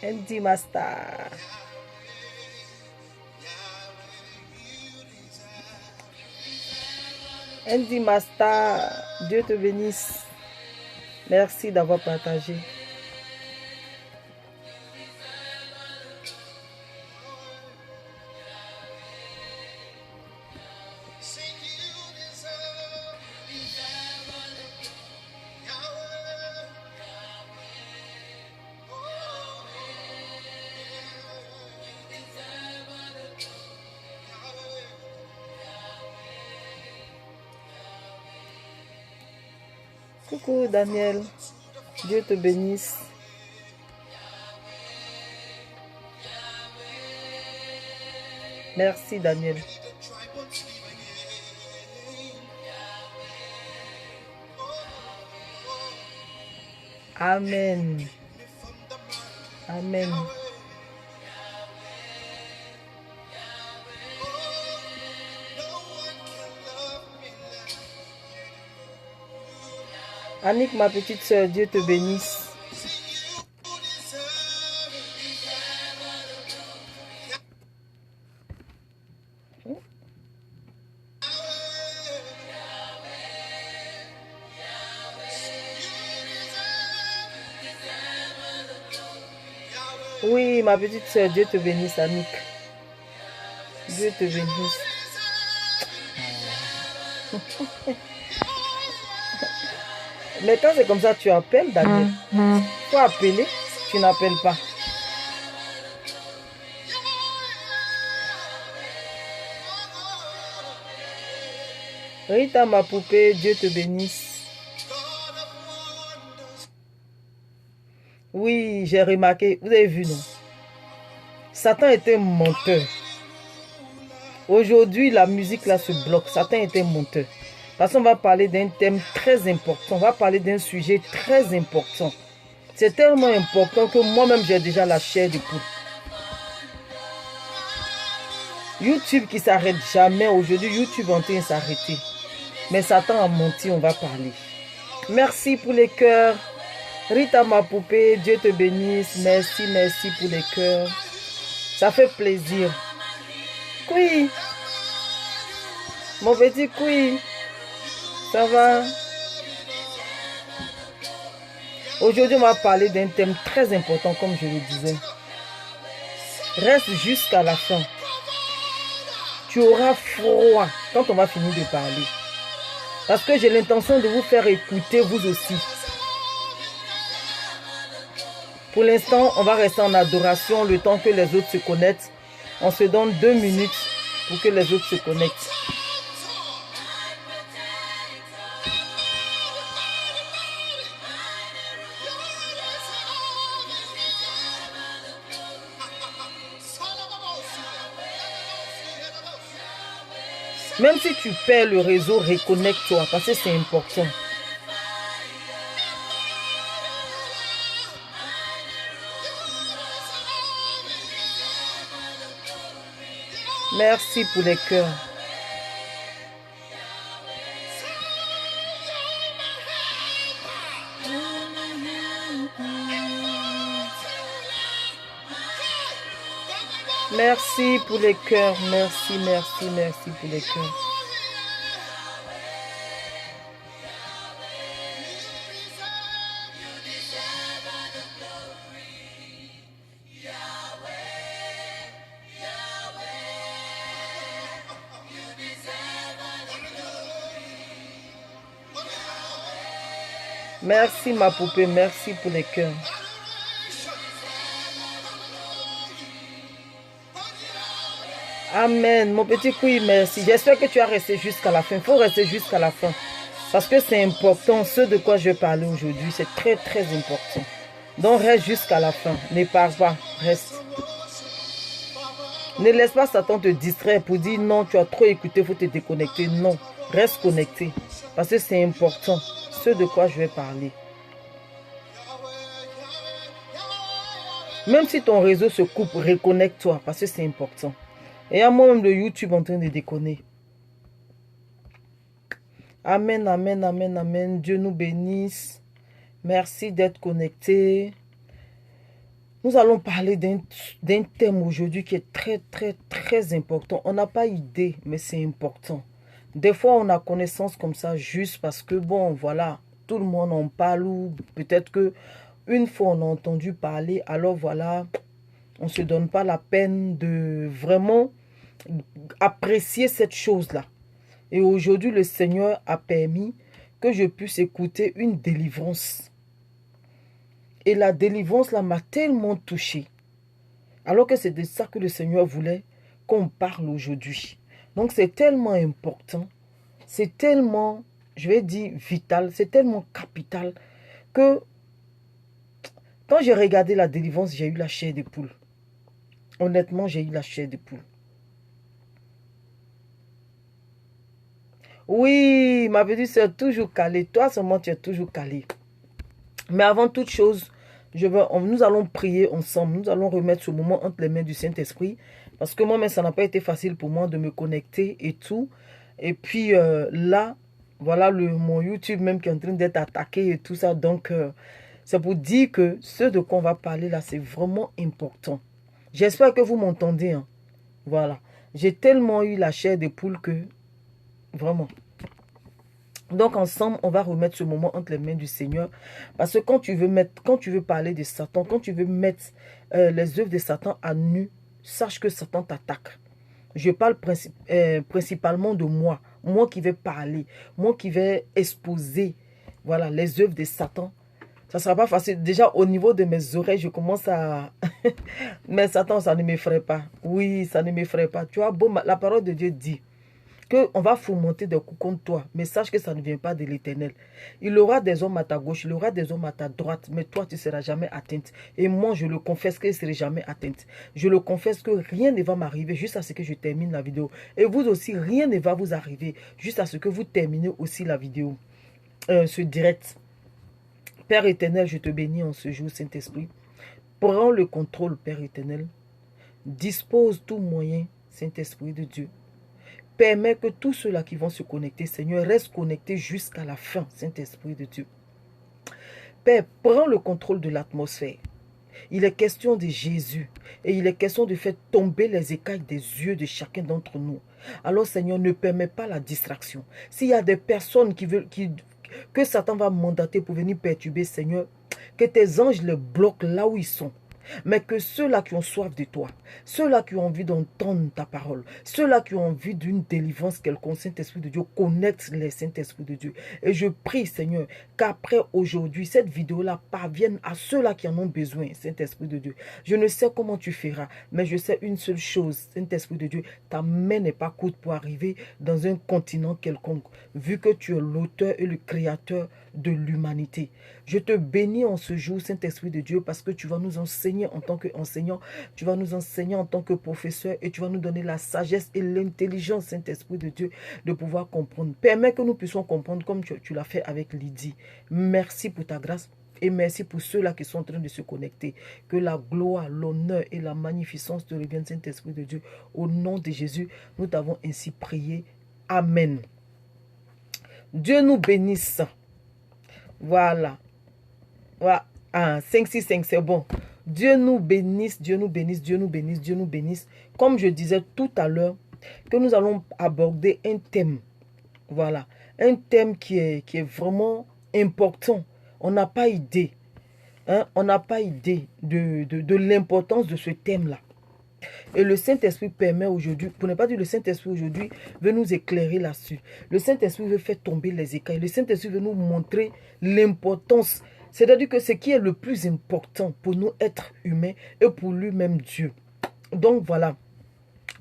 Andy Master. Andy Master, Dieu te bénisse. Merci d'avoir partagé. Coucou Daniel, Dieu te bénisse. Merci Daniel. Amen. Amen. Annick, ma petite soeur, Dieu te bénisse. Oui, ma petite soeur, Dieu te bénisse, Annick. Dieu te bénisse. Mais quand c'est comme ça, tu appelles, Daniel. Faut appeler, tu n'appelles pas. Rita, ma poupée, Dieu te bénisse. Oui, j'ai remarqué, vous avez vu, non? Satan était un menteur. Aujourd'hui, la musique là se bloque. Satan était un menteur. Parce qu'on va parler d'un thème très important. On va parler d'un sujet très important. C'est tellement important que moi-même, j'ai déjà la chair de poule. YouTube qui s'arrête jamais. Aujourd'hui, YouTube est en train de s'arrêter. Mais Satan a menti, on va parler. Merci pour les cœurs. Rita, ma poupée, Dieu te bénisse. Merci, merci pour les cœurs. Ça fait plaisir. Oui. Mon petit Koui. Ça va? Aujourd'hui, on va parler d'un thème très important, comme je le disais. Reste jusqu'à la fin. Tu auras froid quand on va finir de parler. Parce que j'ai l'intention de vous faire écouter vous aussi. Pour l'instant, on va rester en adoration le temps que les autres se connectent. On se donne 2 minutes pour que les autres se connectent. Même si tu perds le réseau, reconnecte-toi parce que c'est important. Merci pour les cœurs. Merci pour les cœurs. Merci, merci, merci pour les cœurs. Merci ma poupée, merci pour les cœurs. Amen. Mon petit Koui, merci. J'espère que tu as resté jusqu'à la fin. Il faut rester jusqu'à la fin. Parce que c'est important. Ce de quoi je vais parler aujourd'hui, c'est très, très important. Donc, reste jusqu'à la fin. Ne pars pas. Reste. Ne laisse pas Satan te distraire pour dire non, tu as trop écouté, il faut te déconnecter. Non. Reste connecté. Parce que c'est important. Ce de quoi je vais parler. Même si ton réseau se coupe, reconnecte-toi. Parce que c'est important. Et à moi-même, le YouTube en train de déconner. Amen, amen, amen, amen. Dieu nous bénisse. Merci d'être connectés. Nous allons parler d'un thème aujourd'hui qui est très, très, très important. On n'a pas idée, mais c'est important. Des fois, on a connaissance comme ça juste parce que, bon, voilà, tout le monde en parle ou peut-être que une fois on a entendu parler, alors voilà, on ne se donne pas la peine de vraiment apprécier cette chose-là. Et aujourd'hui, le Seigneur a permis que je puisse écouter une délivrance. Et la délivrance là m'a tellement touchée. Alors que c'est de ça que le Seigneur voulait qu'on parle aujourd'hui. Donc c'est tellement important. C'est tellement, je vais dire, vital. C'est tellement capital que quand j'ai regardé la délivrance, j'ai eu la chair de poule. Honnêtement, j'ai eu la chair de poule. Oui, ma petite soeur, toujours calée. Toi seulement, tu es toujours calée. Mais avant toute chose, nous allons prier ensemble. Nous allons remettre ce moment entre les mains du Saint-Esprit. Parce que moi-même, ça n'a pas été facile pour moi de me connecter et tout. Et puis là, voilà mon YouTube même qui est en train d'être attaqué et tout ça. Donc, c'est pour dire que ce de quoi on va parler là, c'est vraiment important. J'espère que vous m'entendez. Hein. Voilà. J'ai tellement eu la chair de poule que, vraiment... Donc ensemble, on va remettre ce moment entre les mains du Seigneur. Parce que quand tu veux parler de Satan, quand tu veux mettre les œuvres de Satan à nu, sache que Satan t'attaque. Je parle principalement de moi. Moi qui vais parler. Moi qui vais exposer voilà, les œuvres de Satan. Ça ne sera pas facile. Déjà, au niveau de mes oreilles, je commence à... Mais Satan, ça ne m'effraie pas. Oui, ça ne m'effraie pas. Tu vois, bon, la parole de Dieu dit qu'on va fourmenter des coups contre toi, mais sache que ça ne vient pas de l'Éternel. Il aura des hommes à ta gauche, il aura des hommes à ta droite, mais toi, tu ne seras jamais atteinte. Et moi, je le confesse que je ne serai jamais atteinte. Je le confesse que rien ne va m'arriver juste à ce que je termine la vidéo. Et vous aussi, rien ne va vous arriver juste à ce que vous terminez aussi la vidéo, ce direct. Père éternel, je te bénis en ce jour, Saint-Esprit. Prends le contrôle, Père éternel. Dispose tout moyen, Saint-Esprit de Dieu. Permets que tous ceux-là qui vont se connecter, Seigneur, restent connectés jusqu'à la fin, Saint-Esprit de Dieu. Père, prends le contrôle de l'atmosphère. Il est question de Jésus et il est question de faire tomber les écailles des yeux de chacun d'entre nous. Alors, Seigneur, ne permets pas la distraction. S'il y a des personnes que Satan va mandater pour venir perturber, Seigneur, que tes anges les bloquent là où ils sont. Mais que ceux-là qui ont soif de toi, ceux-là qui ont envie d'entendre ta parole, ceux-là qui ont envie d'une délivrance quelconque, Saint-Esprit de Dieu, connecte les Saint-Esprit de Dieu. Et je prie, Seigneur, qu'après aujourd'hui, cette vidéo-là parvienne à ceux-là qui en ont besoin, Saint-Esprit de Dieu. Je ne sais comment tu feras, mais je sais une seule chose, Saint-Esprit de Dieu, ta main n'est pas courte pour arriver dans un continent quelconque, vu que tu es l'auteur et le créateur de l'humanité. Je te bénis en ce jour, Saint-Esprit de Dieu, parce que tu vas nous enseigner en tant qu'enseignant, tu vas nous enseigner en tant que professeur et tu vas nous donner la sagesse et l'intelligence, Saint-Esprit de Dieu, de pouvoir comprendre. Permets que nous puissions comprendre comme tu l'as fait avec Lydie. Merci pour ta grâce. Et merci pour ceux-là qui sont en train de se connecter. Que la gloire, l'honneur et la magnificence te reviennent, Saint-Esprit de Dieu. Au nom de Jésus, nous t'avons ainsi prié. Amen. Dieu nous bénisse. Voilà. Voilà. Ah, 5, 6, 5, c'est bon. Dieu nous bénisse, Dieu nous bénisse, Dieu nous bénisse, Dieu nous bénisse. Comme je disais tout à l'heure, que nous allons aborder un thème. Voilà. Un thème qui est vraiment important. On n'a pas idée. Hein? On n'a pas idée de l'importance de ce thème-là. Et le Saint-Esprit permet aujourd'hui, pour ne pas dire le Saint-Esprit aujourd'hui, veut nous éclairer là-dessus. Le Saint-Esprit veut faire tomber les écailles. Le Saint-Esprit veut nous montrer l'importance. C'est-à-dire que ce qui est le plus important pour nous êtres humains et pour lui-même Dieu. Donc voilà.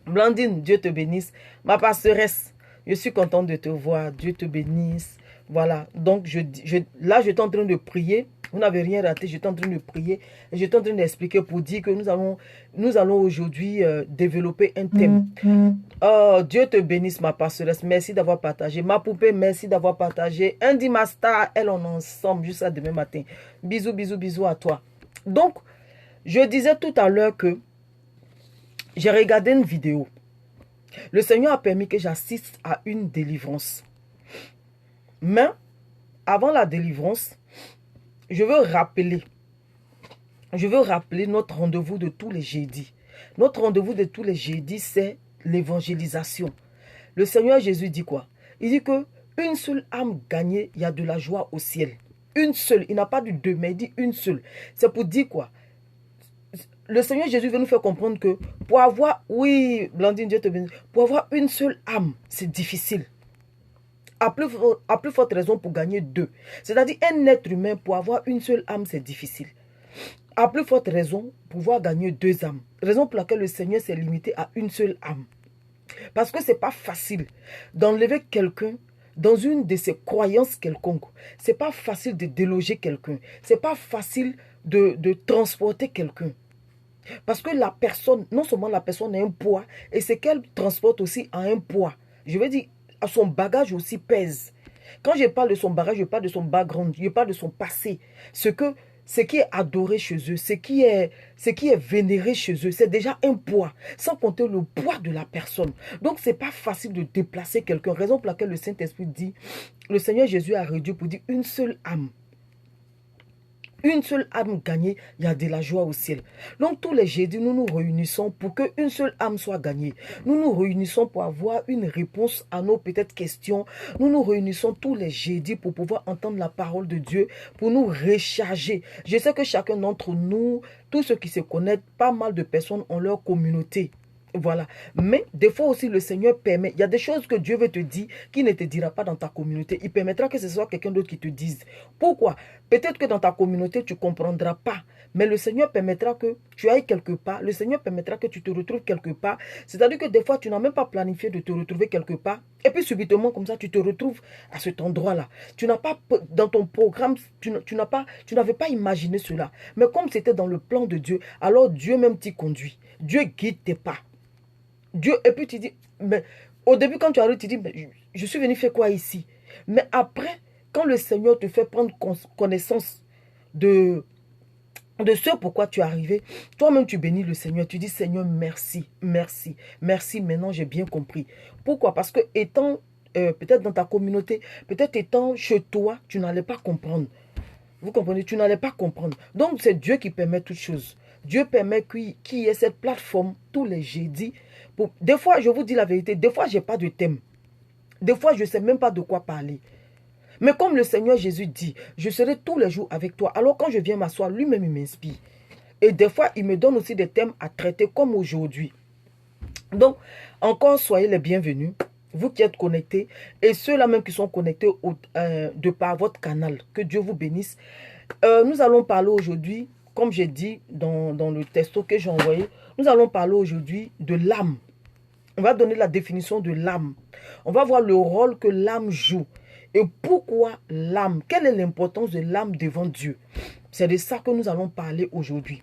Blandine, Dieu te bénisse. Ma passeresse, je suis contente de te voir. Dieu te bénisse. Voilà. Donc là, je suis en train de prier. Vous n'avez rien raté, j'étais en train de prier et j'étais en train d'expliquer pour dire que nous allons aujourd'hui développer un thème. Oh, Dieu te bénisse ma passeresse, merci d'avoir partagé. Ma poupée, merci d'avoir partagé. Andy Master, elle, on est ensemble jusqu'à demain matin. Bisous, bisous, bisous à toi. Donc, je disais tout à l'heure que j'ai regardé une vidéo. Le Seigneur a permis que j'assiste à une délivrance. Mais avant la délivrance, je veux rappeler notre rendez-vous de tous les jeudis. Notre rendez-vous de tous les jeudis, c'est l'évangélisation. Le Seigneur Jésus dit quoi? Il dit que une seule âme gagnée, il y a de la joie au ciel. Une seule, il n'a pas de deux, mais il dit une seule. C'est pour dire quoi? Le Seigneur Jésus veut nous faire comprendre que pour avoir, oui, Blandine, Dieu te bénisse, pour avoir une seule âme, c'est difficile. À plus forte raison pour gagner deux. C'est-à-dire un être humain, pour avoir une seule âme, c'est difficile. À plus forte raison, pouvoir gagner deux âmes. Raison pour laquelle le Seigneur s'est limité à une seule âme. Parce que ce n'est pas facile d'enlever quelqu'un dans une de ses croyances quelconques. Ce n'est pas facile de déloger quelqu'un. Ce n'est pas facile de transporter quelqu'un. Parce que la personne, non seulement la personne a un poids, et ce qu'elle transporte aussi a un poids. Je veux dire, son bagage aussi pèse. Quand je parle de son bagage, je parle de son background, je parle de son passé. Ce qui est adoré chez eux, ce qui est vénéré chez eux, c'est déjà un poids, sans compter le poids de la personne. Donc, ce n'est pas facile de déplacer quelqu'un. Raison pour laquelle le Saint-Esprit dit, le Seigneur Jésus a réduit pour dire une seule âme. Une seule âme gagnée, il y a de la joie au ciel. Donc tous les jeudis, nous nous réunissons pour qu'une seule âme soit gagnée. Nous nous réunissons pour avoir une réponse à nos peut-être questions. Nous nous réunissons tous les jeudis pour pouvoir entendre la parole de Dieu, pour nous recharger. Je sais que chacun d'entre nous, tous ceux qui se connaissent, pas mal de personnes ont leur communauté. Voilà. Mais des fois aussi, le Seigneur permet. Il y a des choses que Dieu veut te dire qui ne te dira pas dans ta communauté. Il permettra que ce soit quelqu'un d'autre qui te dise. Pourquoi? Peut-être que dans ta communauté, tu ne comprendras pas. Mais le Seigneur permettra que tu ailles quelque part. Le Seigneur permettra que tu te retrouves quelque part. C'est-à-dire que des fois, tu n'as même pas planifié de te retrouver quelque part. Et puis subitement, comme ça, tu te retrouves à cet endroit-là. Tu n'as pas, dans ton programme, tu n'avais pas imaginé cela. Mais comme c'était dans le plan de Dieu, alors Dieu même t'y conduit. Dieu guide tes pas. Dieu, et puis tu dis, mais au début quand tu arrives, tu dis, mais je suis venu faire quoi ici? Mais après, quand le Seigneur te fait prendre connaissance de ce pourquoi tu es arrivé, toi-même tu bénis le Seigneur, tu dis, Seigneur, merci, merci, merci, maintenant j'ai bien compris. Pourquoi? Parce que étant peut-être dans ta communauté, peut-être étant chez toi, tu n'allais pas comprendre. Vous comprenez? Tu n'allais pas comprendre. Donc c'est Dieu qui permet toutes choses. Dieu permet qu'il y ait cette plateforme tous les jeudis. Des fois, je vous dis la vérité, des fois, je n'ai pas de thème. Des fois, je ne sais même pas de quoi parler. Mais comme le Seigneur Jésus dit, je serai tous les jours avec toi. Alors quand je viens m'asseoir, lui-même, il m'inspire. Et des fois, il me donne aussi des thèmes à traiter comme aujourd'hui. Donc, encore, soyez les bienvenus. Vous qui êtes connectés et ceux-là même qui sont connectés de par votre canal. Que Dieu vous bénisse. Nous allons parler aujourd'hui, comme j'ai dit dans le texto que j'ai envoyé, nous allons parler aujourd'hui de l'âme. On va donner la définition de l'âme. On va voir le rôle que l'âme joue. Et pourquoi l'âme? Quelle est l'importance de l'âme devant Dieu? C'est de ça que nous allons parler aujourd'hui.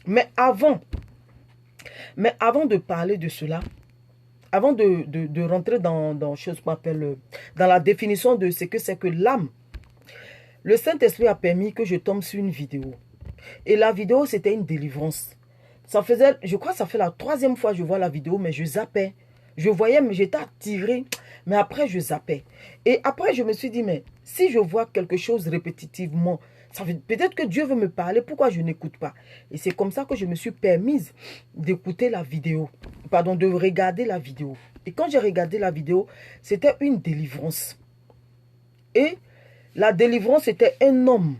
Mais avant de parler de cela, avant de rentrer dans chose qu'on appelle, dans la définition de ce que c'est que l'âme, le Saint-Esprit a permis que je tombe sur une vidéo. Et la vidéo, c'était une délivrance. Ça faisait, je crois que ça fait la 3e fois que je vois la vidéo, mais je zappais. Je voyais, mais j'étais attirée. Mais après, je zappais. Et après, je me suis dit, mais si je vois quelque chose répétitivement, peut-être que Dieu veut me parler, pourquoi je n'écoute pas? Et c'est comme ça que je me suis permise d'écouter la vidéo. Pardon, de regarder la vidéo. Et quand j'ai regardé la vidéo, c'était une délivrance. Et la délivrance, c'était un homme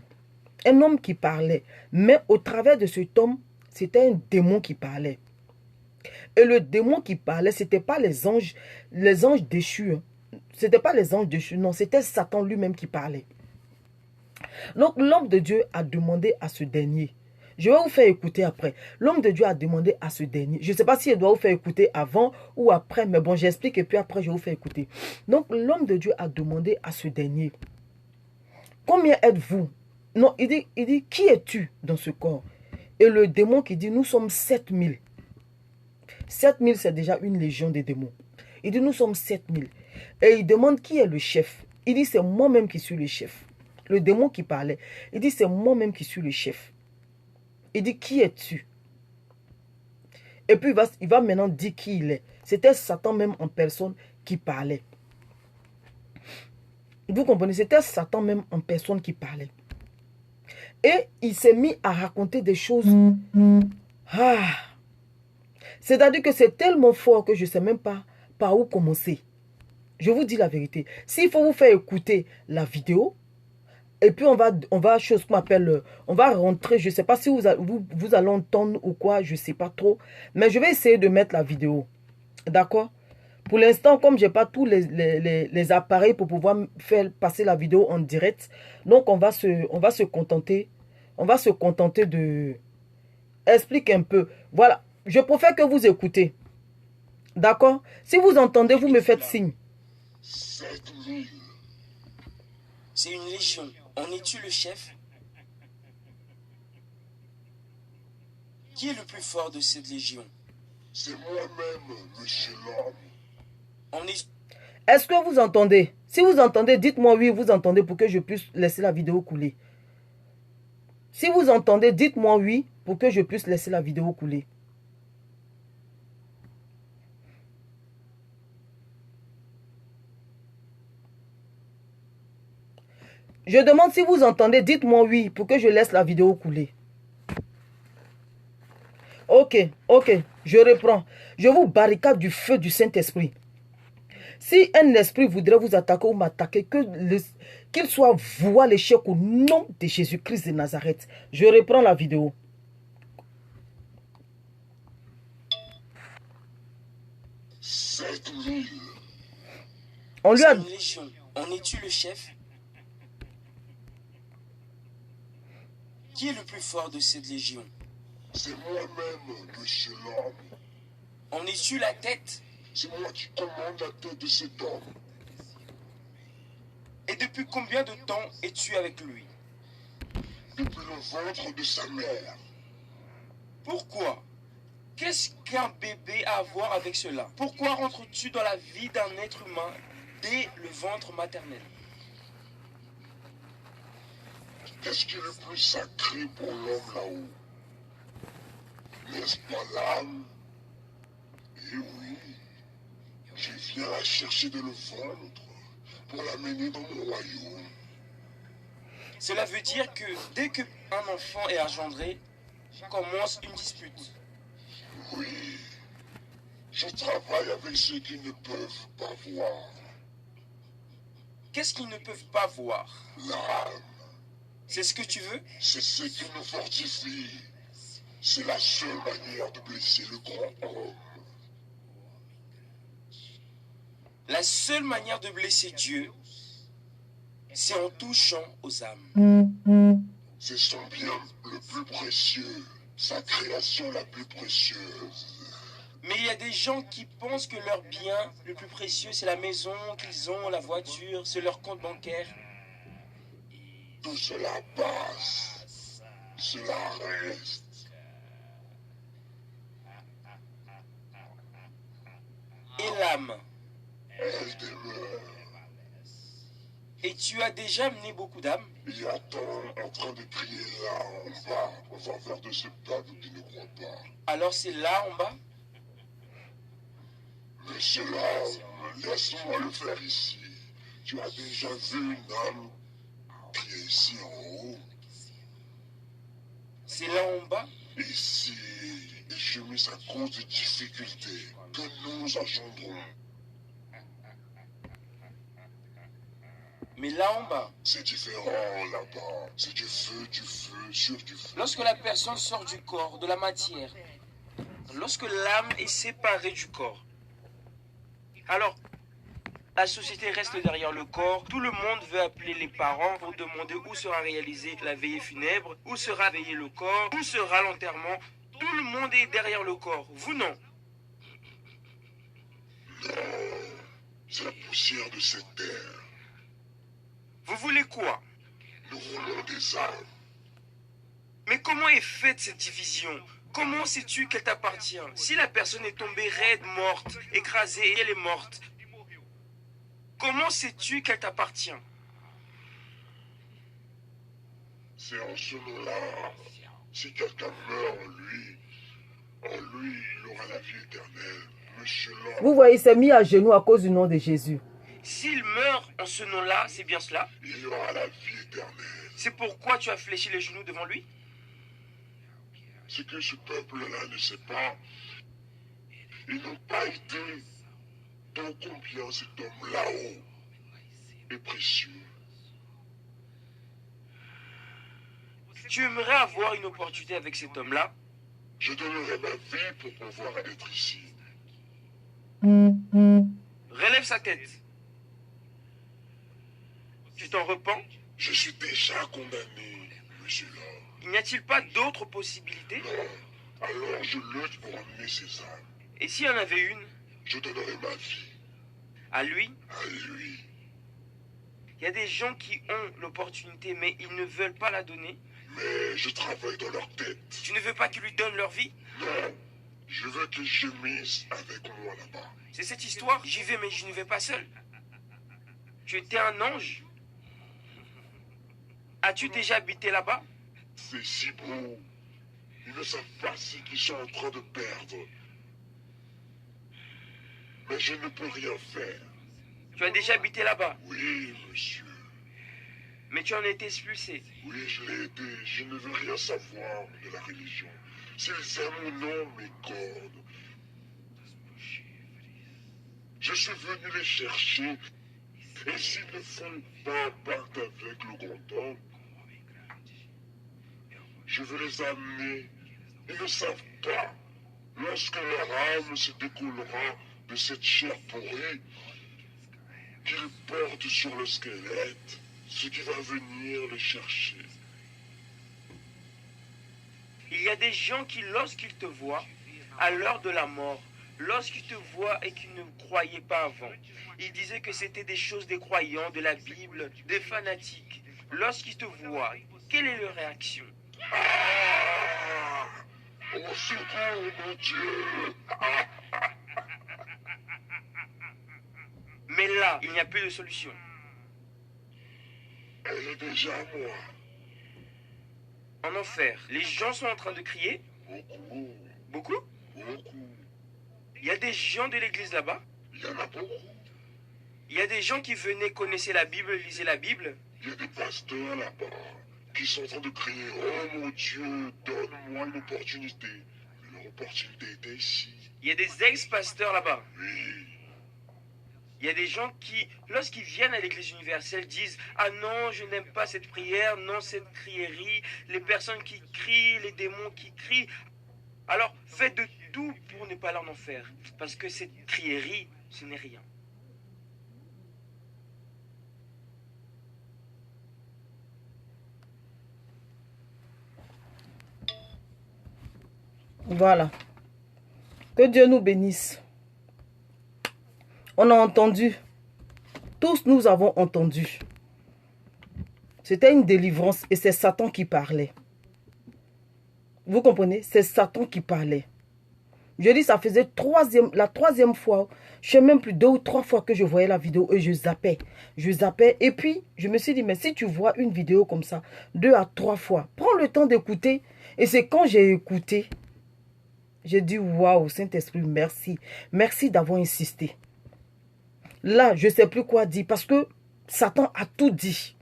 qui parlait. Mais au travers de cet homme, c'était un démon qui parlait. Et le démon qui parlait, ce n'était pas les anges déchus. Ce n'était pas les anges déchus, non, c'était Satan lui-même qui parlait. Donc l'homme de Dieu a demandé à ce dernier. Je vais vous faire écouter après. L'homme de Dieu a demandé à ce dernier. Je ne sais pas si je dois vous faire écouter avant ou après, mais bon, j'explique et puis après, je vais vous faire écouter. Donc l'homme de Dieu a demandé à ce dernier, combien êtes-vous? Non, il dit, qui es-tu dans ce corps? Et le démon qui dit, nous sommes 7000. 7000, c'est déjà une légion de démons. Il dit, nous sommes 7000. Et il demande qui est le chef. Il dit, c'est moi-même qui suis le chef. Le démon qui parlait, il dit, c'est moi-même qui suis le chef. Il dit, qui es-tu? Et puis il va maintenant dire qui il est. C'était Satan même en personne qui parlait. Vous comprenez? C'était Satan même en personne qui parlait. Et il s'est mis à raconter des choses. Ah. C'est-à-dire que c'est tellement fort que je ne sais même pas par où commencer. Je vous dis la vérité. S'il faut vous faire écouter la vidéo, et puis on va chose qu'on appelle, on va rentrer, je ne sais pas si vous allez entendre ou quoi, je ne sais pas trop. Mais je vais essayer de mettre la vidéo. D'accord? Pour l'instant, comme je n'ai pas tous les appareils pour pouvoir faire passer la vidéo en direct, donc on va se contenter. On va se contenter de... Explique un peu. Voilà. Je préfère que vous écoutez. D'accord? Si vous entendez, vous me faites signe. C'est une légion. En es-tu le chef? Qui est le plus fort de cette légion? C'est moi-même, monsieur l'homme. Est-ce que vous entendez? Si vous entendez, dites-moi oui, vous entendez pour que je puisse laisser la vidéo couler. Si vous entendez, dites-moi oui pour que je puisse laisser la vidéo couler. Je demande si vous entendez, dites-moi oui pour que je laisse la vidéo couler. Ok, je reprends. Je vous barricade du feu du Saint-Esprit. Si un esprit voudrait vous attaquer ou m'attaquer, qu'il soit voie l'échec au nom de Jésus-Christ de Nazareth. Je reprends la vidéo. Cette ville. On lui a... une légion. En es-tu le chef? Qui est le plus fort de cette légion? C'est moi-même, monsieur l'homme. En es-tu la tête? C'est moi qui commande la tête de cet homme. Et depuis combien de temps es-tu avec lui? Depuis le ventre de sa mère. Pourquoi? Qu'est-ce qu'un bébé a à voir avec cela? Pourquoi rentres-tu dans la vie d'un être humain dès le ventre maternel? Qu'est-ce qui est le plus sacré pour l'homme là-haut? N'est-ce pas l'âme? Eh oui, je viens la chercher de le ventre pour l'amener dans mon royaume. Cela veut dire que dès qu'un enfant est engendré, commence une dispute. Oui, je travaille avec ceux qui ne peuvent pas voir. Qu'est-ce qu'ils ne peuvent pas voir? L'âme. C'est ce que tu veux? C'est ce qui nous fortifie. C'est la seule manière de blesser le grand homme. La seule manière de blesser Dieu, c'est en touchant aux âmes. C'est son bien le plus précieux, sa création la plus précieuse. Mais il y a des gens qui pensent que leur bien le plus précieux, c'est la maison qu'ils ont, la voiture, c'est leur compte bancaire. Tout cela passe, cela reste. Et l'âme? Elle demeure. Et tu as déjà amené beaucoup d'âmes? Il y a tant en train de crier là en bas, en faveur de ce peuple qui ne croit pas. Alors c'est là en bas? Mais cela, laisse-moi le faire ici. Tu as déjà vu une âme qui est ici en haut? C'est là en bas? Ici, et chemise à cause de difficultés que nous engendrons. Mais là en bas? C'est différent là-bas. C'est du feu, sur du feu. Lorsque la personne sort du corps, de la matière, lorsque l'âme est séparée du corps, alors la société reste derrière le corps, tout le monde veut appeler les parents pour demander où sera réalisée la veillée funèbre, où sera veillé le corps, où sera l'enterrement. Tout le monde est derrière le corps, vous non? Non, c'est la poussière de cette terre. Vous voulez quoi? Nous voulons des âmes. Mais comment est faite cette division? Comment sais-tu qu'elle t'appartient? Si la personne est tombée raide, morte, écrasée et elle est morte, comment sais-tu qu'elle t'appartient? C'est en ce moment-là, si quelqu'un meurt en lui, il aura la vie éternelle. Monsieur l'homme. Vous voyez, il s'est mis à genoux à cause du nom de Jésus. S'il meurt en ce nom-là, c'est bien cela. Il y aura la vie éternelle. C'est pourquoi tu as fléchi les genoux devant lui. Ce que ce peuple-là ne sait pas, ils n'ont pas idée de combien cet homme là-haut est précieux. Tu aimerais avoir une opportunité avec cet homme-là. Je donnerai ma vie pour pouvoir être ici. Relève sa tête. Tu t'en repens? Je suis déjà condamné, monsieur l'homme. Il n'y a-t-il pas d'autres possibilités? Non. Alors je lutte pour amener ces âmes. Et s'il y en avait une? Je donnerai ma vie À lui? à lui. Il y a des gens qui ont l'opportunité, mais ils ne veulent pas la donner. Mais je travaille dans leur tête. Tu ne veux pas qu'ils lui donnent leur vie? Non. Je veux qu'ils gémissent avec moi là-bas. C'est cette histoire. J'y vais, mais je n'y vais pas seul. Tu étais un ange. As-tu déjà habité là-bas? C'est si beau. Ils ne savent pas ce qu'ils sont en train de perdre. Mais je ne peux rien faire. Tu as déjà habité là-bas, Oui, monsieur. mais tu en as été expulsé. Oui, je l'ai aidé. Je ne veux rien savoir de la religion. S'ils aiment ou non mes cordes. Je suis venu les chercher. Et s'ils ne font pas pacte avec le grand homme, je veux les amener. Ils ne savent pas. Lorsque leur âme se découlera de cette chair pourrie qu'ils portent sur le squelette, ce qui va venir les chercher. Il y a des gens qui, lorsqu'ils te voient, à l'heure de la mort, lorsqu'ils te voient et qu'ils ne croyaient pas avant, ils disaient que c'était des choses des croyants, de la Bible, des fanatiques. Lorsqu'ils te voient, quelle est leur réaction? Ah! Au secours, mon Dieu! Mais là, il n'y a plus de solution. Elle est déjà à moi. En enfer, les gens sont en train de crier. Beaucoup, Beaucoup. beaucoup. Il y a des gens de l'église là-bas. Il y en a beaucoup. Il y a des gens qui venaient, connaissaient la Bible, lisaient la Bible. Il y a des pasteurs là-bas qui sont en train de crier « Oh mon Dieu, donne-moi une opportunité ». Mais leur opportunité était ici. Il y a des ex-pasteurs là-bas. Oui, Il y a des gens qui, lorsqu'ils viennent à l'église universelle, disent « Ah non, je n'aime pas cette prière, non, cette crierie, les personnes qui crient, les démons qui crient. » Alors, faites de tout pour ne pas aller en enfer. Parce que cette crierie, ce n'est rien. Voilà. Que Dieu nous bénisse. On a entendu. Tous nous avons entendu. C'était une délivrance et c'est Satan qui parlait. Vous comprenez? C'est Satan qui parlait. Je dis, ça faisait la troisième fois, je ne sais même plus 2 ou 3 fois que je voyais la vidéo et je zappais. Je zappais et puis je me suis dit, mais si tu vois une vidéo comme ça, 2 à 3 fois, prends le temps d'écouter. Et c'est quand j'ai écouté, j'ai dit, waouh, Saint-Esprit, merci. Merci d'avoir insisté. Là, je ne sais plus quoi dire parce que Satan a tout dit.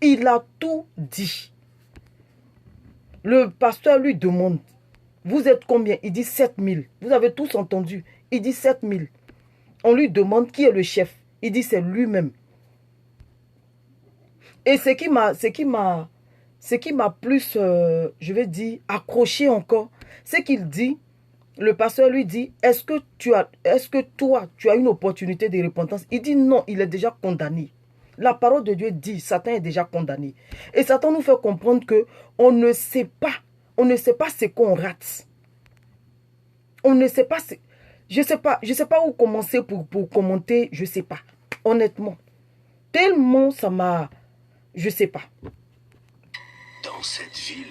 Il a tout dit. Le pasteur lui demande, vous êtes combien? Il dit 7000. Vous avez tous entendu. Il dit 7000. On lui demande qui est le chef. Il dit c'est lui-même. Et ce qui m'a plus, je vais dire, accroché encore, c'est qu'il dit, le pasteur lui dit, est-ce que toi, tu as une opportunité de repentance? Il dit non, il est déjà condamné. La parole de Dieu dit, Satan est déjà condamné. Et Satan nous fait comprendre que on ne sait pas ce qu'on rate. On ne sait pas, je sais pas où commencer pour commenter, je sais pas. Honnêtement, tellement ça m'a, je sais pas. Dans cette ville,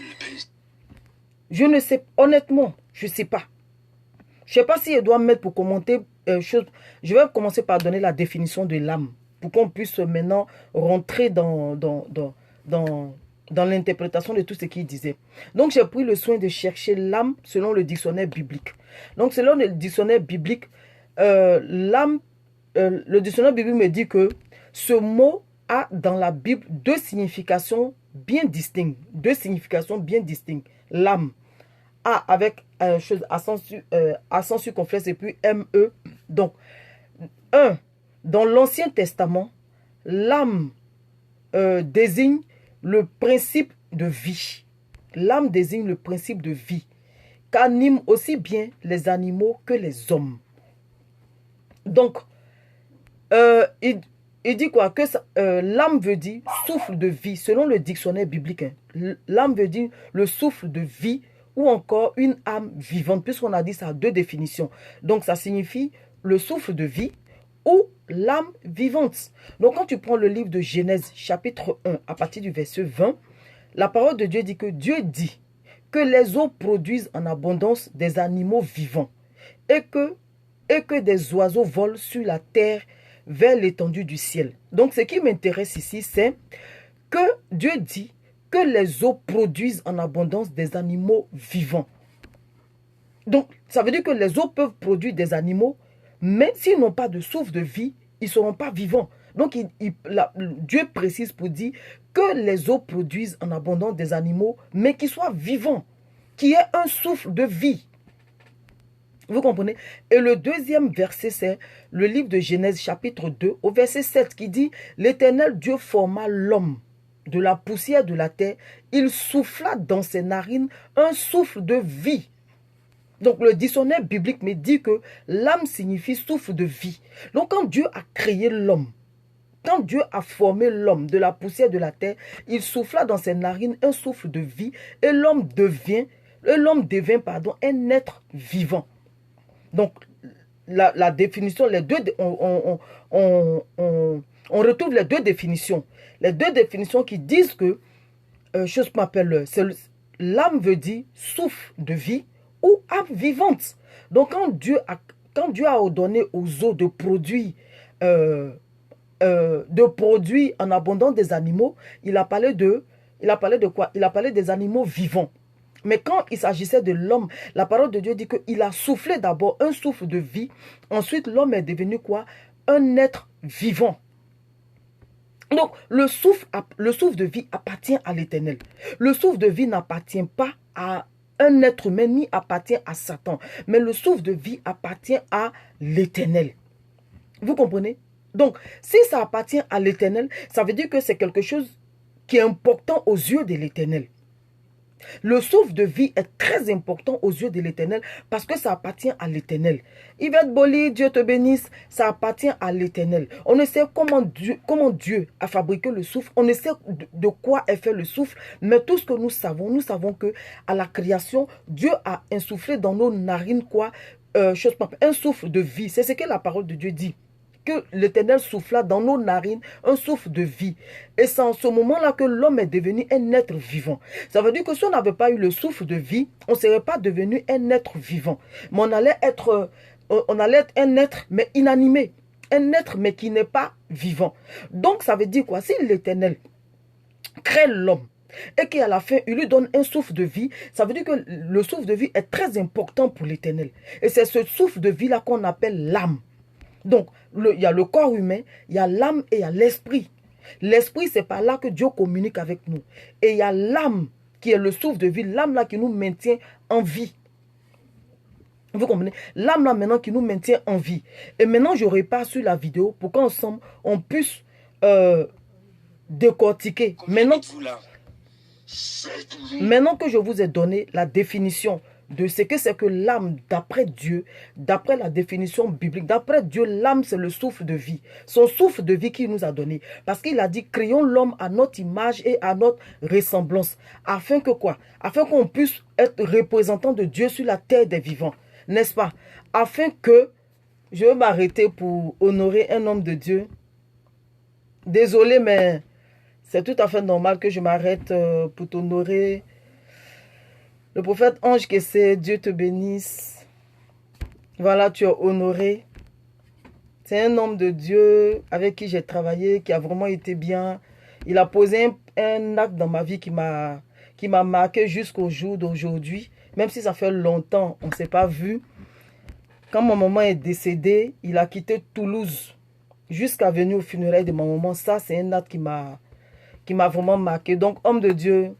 Je ne sais, honnêtement, je sais pas. Je sais pas si je dois mettre pour commenter chose. Je vais commencer par donner la définition de l'âme pour qu'on puisse maintenant rentrer dans l'interprétation de tout ce qu'il disait. Donc, j'ai pris le soin de chercher l'âme selon le dictionnaire biblique. Donc, selon le dictionnaire biblique, l'âme le dictionnaire biblique me dit que ce mot a dans la Bible deux significations bien distinctes. Deux significations bien distinctes. L'âme. A avec chose accent circonflexe et puis ME. Donc, dans l'Ancien Testament, l'âme désigne le principe de vie. L'âme désigne le principe de vie qu'animent aussi bien les animaux que les hommes. Donc, il dit quoi? Que l'âme veut dire souffle de vie, selon le dictionnaire biblique. Hein. L'âme veut dire le souffle de vie ou encore une âme vivante, puisqu'on a dit ça a deux définitions. Donc, ça signifie le souffle de vie ou l'âme vivante. Donc, quand tu prends le livre de Genèse, chapitre 1, à partir du verset 20, la parole de Dieu dit que Dieu dit que les eaux produisent en abondance des animaux vivants et que des oiseaux volent sur la terre vers l'étendue du ciel. Donc, ce qui m'intéresse ici, c'est que Dieu dit que les eaux produisent en abondance des animaux vivants. Donc, ça veut dire que les eaux peuvent produire des animaux, mais s'ils n'ont pas de souffle de vie, ils ne seront pas vivants. Donc, Dieu précise pour dire que les eaux produisent en abondance des animaux, mais qui soient vivants, qui aient un souffle de vie. Vous comprenez? Et le deuxième verset, c'est le livre de Genèse chapitre 2, au verset 7, qui dit « L'Éternel Dieu forma l'homme de la poussière de la terre, il souffla dans ses narines un souffle de vie. » Donc le dictionnaire biblique me dit que l'âme signifie souffle de vie. Donc quand Dieu a créé l'homme, quand Dieu a formé l'homme de la poussière de la terre, il souffla dans ses narines un souffle de vie et l'homme devient un être vivant. Donc, la définition, les deux, on retrouve les deux définitions. Les deux définitions qui disent que, chose qu'on appelle, l'âme veut dire souffle de vie ou âme vivante. Donc, quand Dieu a ordonné aux eaux de produire en abondance des animaux, il a parlé de quoi? Il a parlé des animaux vivants. Mais quand il s'agissait de l'homme, la parole de Dieu dit qu'il a soufflé d'abord un souffle de vie. Ensuite, l'homme est devenu quoi? Un être vivant. Donc, le souffle de vie appartient à l'Éternel. Le souffle de vie n'appartient pas à un être humain, ni appartient à Satan. Mais le souffle de vie appartient à l'Éternel. Vous comprenez? Donc, si ça appartient à l'Éternel, ça veut dire que c'est quelque chose qui est important aux yeux de l'Éternel. Le souffle de vie est très important aux yeux de l'Éternel parce que ça appartient à l'Éternel. Yvette Boli, Dieu te bénisse, ça appartient à l'Éternel. On ne sait comment Dieu a fabriqué le souffle, on ne sait de quoi est fait le souffle, mais tout ce que nous savons que à la création, Dieu a insoufflé dans nos narines quoi, un souffle de vie. C'est ce que la parole de Dieu dit. Que l'Éternel souffla dans nos narines un souffle de vie. Et c'est en ce moment-là que l'homme est devenu un être vivant. Ça veut dire que si on n'avait pas eu le souffle de vie, on ne serait pas devenu un être vivant. Mais on allait être un être mais inanimé. Un être mais qui n'est pas vivant. Donc ça veut dire quoi? Si l'Éternel crée l'homme et qu'à la fin, il lui donne un souffle de vie, ça veut dire que le souffle de vie est très important pour l'Éternel. Et c'est ce souffle de vie-là qu'on appelle l'âme. Donc, il y a le corps humain, il y a l'âme et il y a l'esprit. L'esprit, c'est par là que Dieu communique avec nous. Et il y a l'âme qui est le souffle de vie, l'âme là qui nous maintient en vie. Vous comprenez? L'âme là maintenant qui nous maintient en vie. Et maintenant, je repars sur la vidéo pour qu'ensemble, on puisse décortiquer. Maintenant que je vous ai donné la définition de ce que c'est que l'âme d'après Dieu, d'après la définition biblique, d'après Dieu, l'âme c'est le souffle de vie. Son souffle de vie qu'il nous a donné. Parce qu'il a dit, créons l'homme à notre image et à notre ressemblance. Afin que quoi? Afin qu'on puisse être représentant de Dieu sur la terre des vivants. N'est-ce pas? Afin que, je vais m'arrêter pour honorer un homme de Dieu. Désolé, mais c'est tout à fait normal que je m'arrête pour t'honorer. Le prophète Ange Kessé, Dieu te bénisse. Voilà, tu es honoré. C'est un homme de Dieu avec qui j'ai travaillé, qui a vraiment été bien. Il a posé un acte dans ma vie qui m'a marqué jusqu'au jour d'aujourd'hui. Même si ça fait longtemps, on ne s'est pas vu. Quand mon maman est décédée, il a quitté Toulouse jusqu'à venir au funérailles de ma maman. Ça, c'est un acte qui m'a vraiment marqué. Donc, homme de Dieu,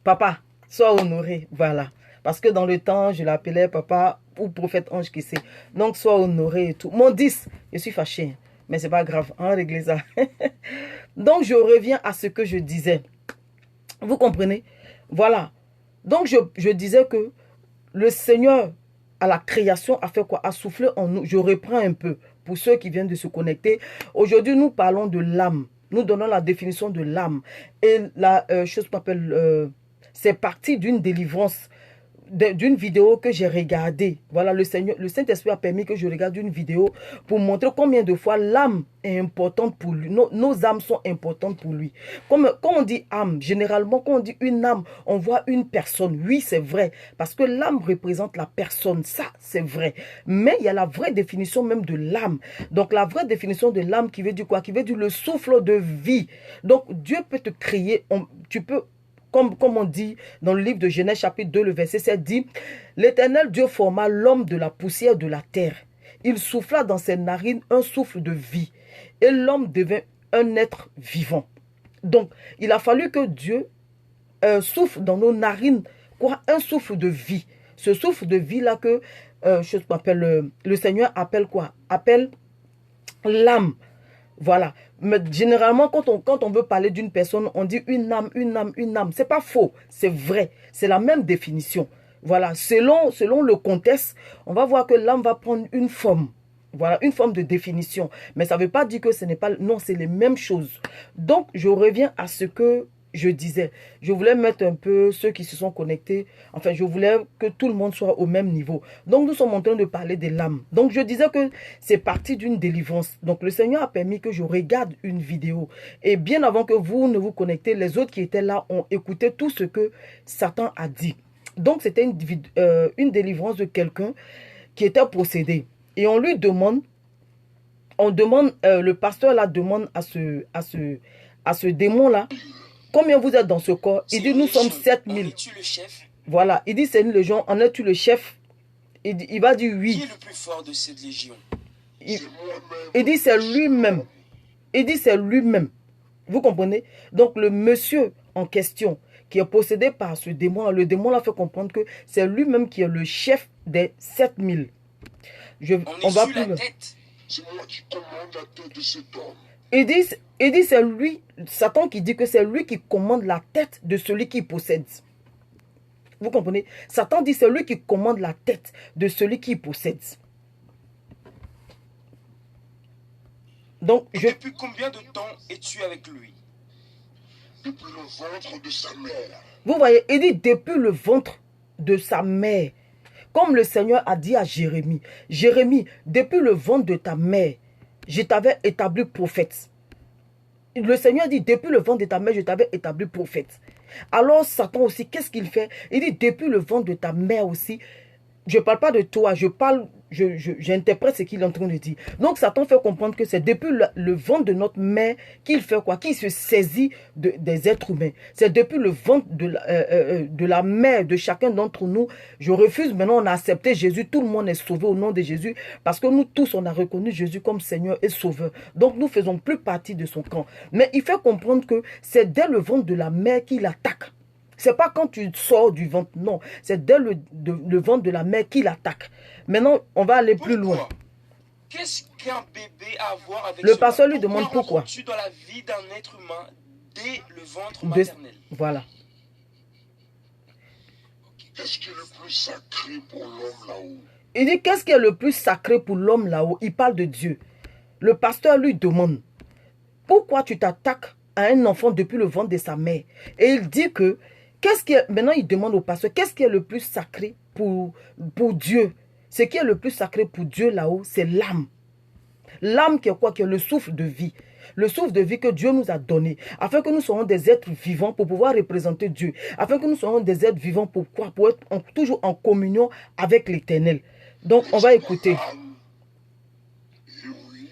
papa, sois honoré. Voilà. Parce que dans le temps, je l'appelais papa ou prophète ange qui sait. Donc, sois honoré et tout. Mon 10, je suis fâché. Mais c'est pas grave, on va régler ça. Donc, je reviens à ce que je disais. Vous comprenez? Voilà. Donc, je disais que le Seigneur, à la création, a fait quoi? A soufflé en nous. Je reprends un peu pour ceux qui viennent de se connecter. Aujourd'hui, nous parlons de l'âme. Nous donnons la définition de l'âme. Et la chose qu'on appelle... c'est parti d'une délivrance, d'une vidéo que j'ai regardée. Voilà, le Saint-Esprit a permis que je regarde une vidéo pour montrer combien de fois l'âme est importante pour lui. Nos âmes sont importantes pour lui. Quand on dit âme, généralement, quand on dit une âme, on voit une personne. Oui, c'est vrai, parce que l'âme représente la personne. Ça, c'est vrai. Mais il y a la vraie définition même de l'âme. Donc, la vraie définition de l'âme qui veut dire quoi? Qui veut dire le souffle de vie. Donc, Dieu peut te créer, tu peux... Comme on dit dans le livre de Genèse chapitre 2, le verset 7 dit, l'Éternel Dieu forma l'homme de la poussière de la terre. Il souffla dans ses narines un souffle de vie. Et l'homme devint un être vivant. Donc, il a fallu que Dieu souffle dans nos narines quoi? Un souffle de vie. Ce souffle de vie-là que le Seigneur appelle quoi? Appelle l'âme. Voilà. Mais généralement, quand on veut parler d'une personne, on dit une âme, une âme, une âme. C'est pas faux, c'est vrai. C'est la même définition. Voilà. Selon le contexte, on va voir que l'âme va prendre une forme. Voilà, une forme de définition. Mais ça ne veut pas dire que ce n'est pas... Non, c'est les mêmes choses. Donc, je reviens à ce que je disais. Je voulais mettre un peu ceux qui se sont connectés. Enfin, je voulais que tout le monde soit au même niveau. Donc, nous sommes en train de parler de l'âme. Donc, je disais que c'est parti d'une délivrance. Donc, le Seigneur a permis que je regarde une vidéo. Et bien avant que vous ne vous connectez, les autres qui étaient là ont écouté tout ce que Satan a dit. Donc, c'était une délivrance de quelqu'un qui était possédé. Et on lui demande, le pasteur là demande à ce démon-là, combien vous êtes dans ce corps? Il dit, nous sommes 7000. En es-tu le chef? Voilà, il dit, c'est une légion, en es-tu le chef? Il va dire oui. Qui est le plus fort de cette légion? Il dit, c'est lui-même. Il dit, c'est lui-même. Vous comprenez? Donc, le monsieur en question, qui est possédé par ce démon, le démon l'a fait comprendre que c'est lui-même qui est le chef des 7000. On va plus loin. C'est moi qui commande la tête de cet homme. Il dit c'est lui, Satan qui dit que c'est lui qui commande la tête de celui qui possède. Vous comprenez? Satan dit c'est lui qui commande la tête de celui qui possède. Donc, Depuis combien de temps es-tu avec lui? Depuis le ventre de sa mère. Vous voyez, il dit depuis le ventre de sa mère. Comme le Seigneur a dit à Jérémie, Jérémie, depuis le ventre de ta mère, je t'avais établi prophète. Le Seigneur dit, depuis le ventre de ta mère, je t'avais établi prophète. Alors Satan aussi, qu'est-ce qu'il fait? Il dit, depuis le ventre de ta mère aussi, je ne parle pas de toi, j'interprète ce qu'il est en train de dire. Donc Satan fait comprendre que c'est depuis le ventre de notre mère qu'il fait quoi? Qu'il se saisit des êtres humains. C'est depuis le ventre de la mère de chacun d'entre nous. Je refuse, maintenant on a accepté Jésus, tout le monde est sauvé au nom de Jésus, parce que nous tous on a reconnu Jésus comme Seigneur et Sauveur. Donc nous ne faisons plus partie de son camp. Mais il fait comprendre que c'est dès le ventre de la mère qu'il attaque. C'est pas quand tu sors du ventre, non. C'est dès le ventre de la mère qu'il attaque. Maintenant, on va aller plus loin. Qu'est-ce qu'un bébé a à voir avec le pasteur lui demande pourquoi. Tu dans la vie d'un être humain dès le ventre maternel. Voilà. Qu'est-ce qui est le plus sacré pour l'homme là-haut? Il dit, qu'est-ce qui est le plus sacré pour l'homme là-haut? Il parle de Dieu. Le pasteur lui demande, pourquoi tu t'attaques à un enfant depuis le ventre de sa mère? Et il dit que, maintenant il demande au pasteur, qu'est-ce qui est le plus sacré pour Dieu? Ce qui est le plus sacré pour Dieu là-haut, c'est l'âme. L'âme qui est quoi? Qui est le souffle de vie. Le souffle de vie que Dieu nous a donné. Afin que nous soyons des êtres vivants pour pouvoir représenter Dieu. Afin que nous soyons des êtres vivants pour quoi? Pour être toujours en communion avec l'Éternel. Donc on va écouter. Et oui,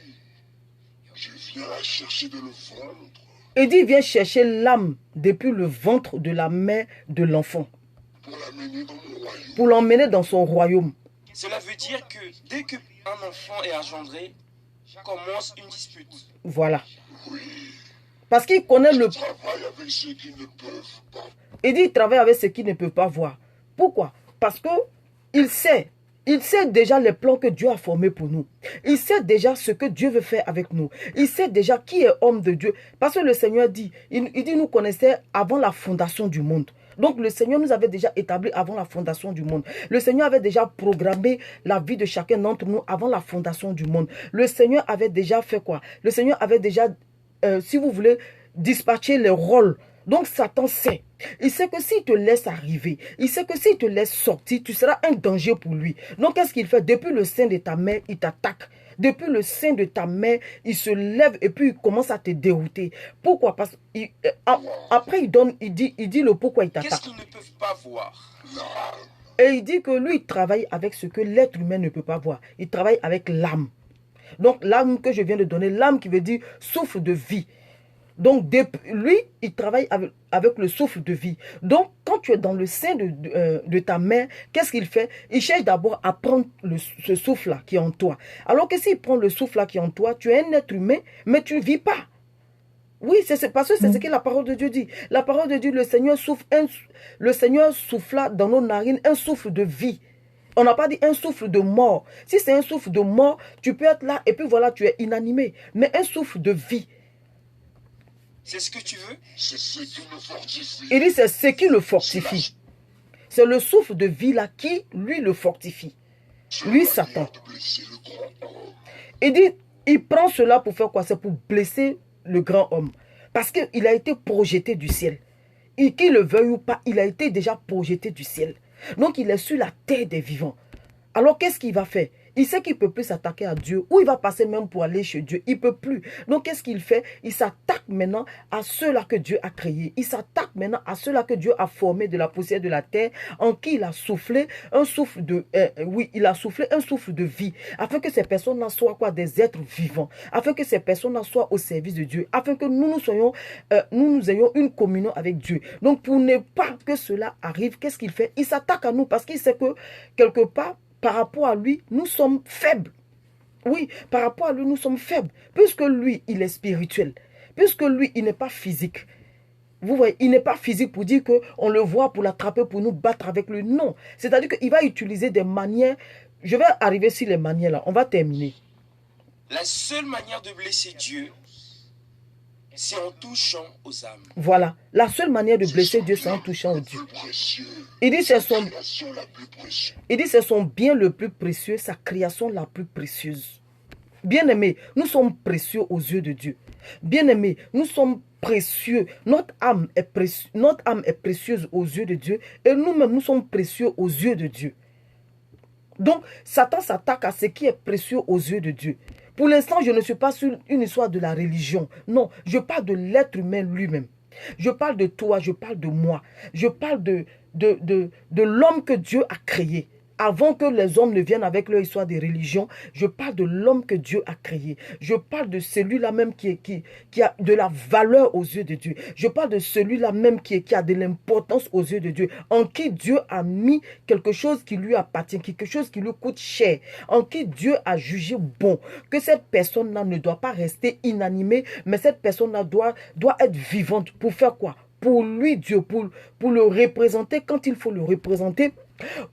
je viens la chercher de le ventre. Il dit, viens chercher l'âme depuis le ventre de la mère de l'enfant. Pour l'amener dans mon royaume. Pour l'emmener dans son royaume. Cela veut dire que dès qu'un enfant est engendré, commence une dispute. Voilà. Parce qu'il connaît le... Travaille avec ceux qui ne peuvent pas. Il dit il travaille avec ceux qui ne peuvent pas voir. Pourquoi? Parce que il sait déjà les plans que Dieu a formés pour nous. Il sait déjà ce que Dieu veut faire avec nous. Il sait déjà qui est homme de Dieu. Parce que le Seigneur dit, il dit nous connaissait avant la fondation du monde. Donc le Seigneur nous avait déjà établi avant la fondation du monde. Le Seigneur avait déjà programmé la vie de chacun d'entre nous avant la fondation du monde. Le Seigneur avait déjà fait quoi? Le Seigneur avait déjà, si vous voulez, dispatché les rôles. Donc Satan sait. Il sait que s'il te laisse arriver, il sait que s'il te laisse sortir, tu seras un danger pour lui. Donc qu'est-ce qu'il fait? Depuis le sein de ta mère, il t'attaque. Depuis le sein de ta mère, il se lève et puis il commence à te dérouter. Pourquoi? Parce après il dit le pourquoi il t'attaque. Qu'est-ce qu'ils ne peuvent pas voir? Et il dit que lui, il travaille avec ce que l'être humain ne peut pas voir. Il travaille avec l'âme. Donc l'âme que je viens de donner, l'âme qui veut dire souffle de vie. Donc, lui, il travaille avec le souffle de vie. Donc, quand tu es dans le sein de ta mère, qu'est-ce qu'il fait? Il cherche d'abord à prendre ce souffle-là qui est en toi. Alors que s'il prend le souffle-là qui est en toi, tu es un être humain, mais tu ne vis pas. Oui, c'est parce que c'est ce que la parole de Dieu dit. La parole de Dieu, le Seigneur souffla dans nos narines un souffle de vie. On n'a pas dit un souffle de mort. Si c'est un souffle de mort, tu peux être là et puis voilà, tu es inanimé. Mais un souffle de vie. C'est ce que tu veux? C'est ce qui le fortifie. Il dit c'est ce qui le fortifie. C'est le souffle de vie là qui, lui, le fortifie. Lui, Satan. Il dit, il prend cela pour faire quoi? C'est pour blesser le grand homme. Parce qu'il a été projeté du ciel. Et qu'il le veuille ou pas, il a été déjà projeté du ciel. Donc, il est sur la terre des vivants. Alors, qu'est-ce qu'il va faire? Il sait qu'il ne peut plus s'attaquer à Dieu. Ou il va passer même pour aller chez Dieu. Il ne peut plus. Donc, qu'est-ce qu'il fait? Il s'attaque maintenant à ceux-là que Dieu a créés. Il s'attaque maintenant à ceux-là que Dieu a formés de la poussière de la terre, en qui il a soufflé un souffle de... il a soufflé un souffle de vie. Afin que ces personnes-là soient quoi? Des êtres vivants. Afin que ces personnes-là soient au service de Dieu. Afin que nous ayons une communion avec Dieu. Donc, pour ne pas que cela arrive, qu'est-ce qu'il fait? Il s'attaque à nous parce qu'il sait que, quelque part, par rapport à lui, nous sommes faibles. Oui, par rapport à lui, nous sommes faibles. Puisque lui, il est spirituel. Puisque lui, il n'est pas physique. Vous voyez, il n'est pas physique pour dire qu'on le voit pour l'attraper, pour nous battre avec lui. Non. C'est-à-dire qu'il va utiliser des manières. Je vais arriver sur les manières là. On va terminer. La seule manière de blesser Dieu, c'est en touchant aux âmes. Voilà. La seule manière de blesser Dieu, c'est en touchant aux dieux. Il dit c'est son bien le plus précieux, sa création la plus précieuse. Bien-aimés, nous sommes précieux aux yeux de Dieu. Bien-aimés, nous sommes précieux. Notre âme est précieuse aux yeux de Dieu. Et nous-mêmes, nous sommes précieux aux yeux de Dieu. Donc, Satan s'attaque à ce qui est précieux aux yeux de Dieu. Pour l'instant, je ne suis pas sur une histoire de la religion. Non, je parle de l'être humain lui-même. Je parle de toi, je parle de moi. Je parle de l'homme que Dieu a créé. Avant que les hommes ne viennent avec leur histoire des religions, je parle de l'homme que Dieu a créé. Je parle de celui-là même qui a de la valeur aux yeux de Dieu. Je parle de celui-là même qui a de l'importance aux yeux de Dieu. En qui Dieu a mis quelque chose qui lui appartient, quelque chose qui lui coûte cher. En qui Dieu a jugé bon. Que cette personne-là ne doit pas rester inanimée, mais cette personne-là doit être vivante. Pour faire quoi? Pour lui, Dieu, pour le représenter quand il faut le représenter.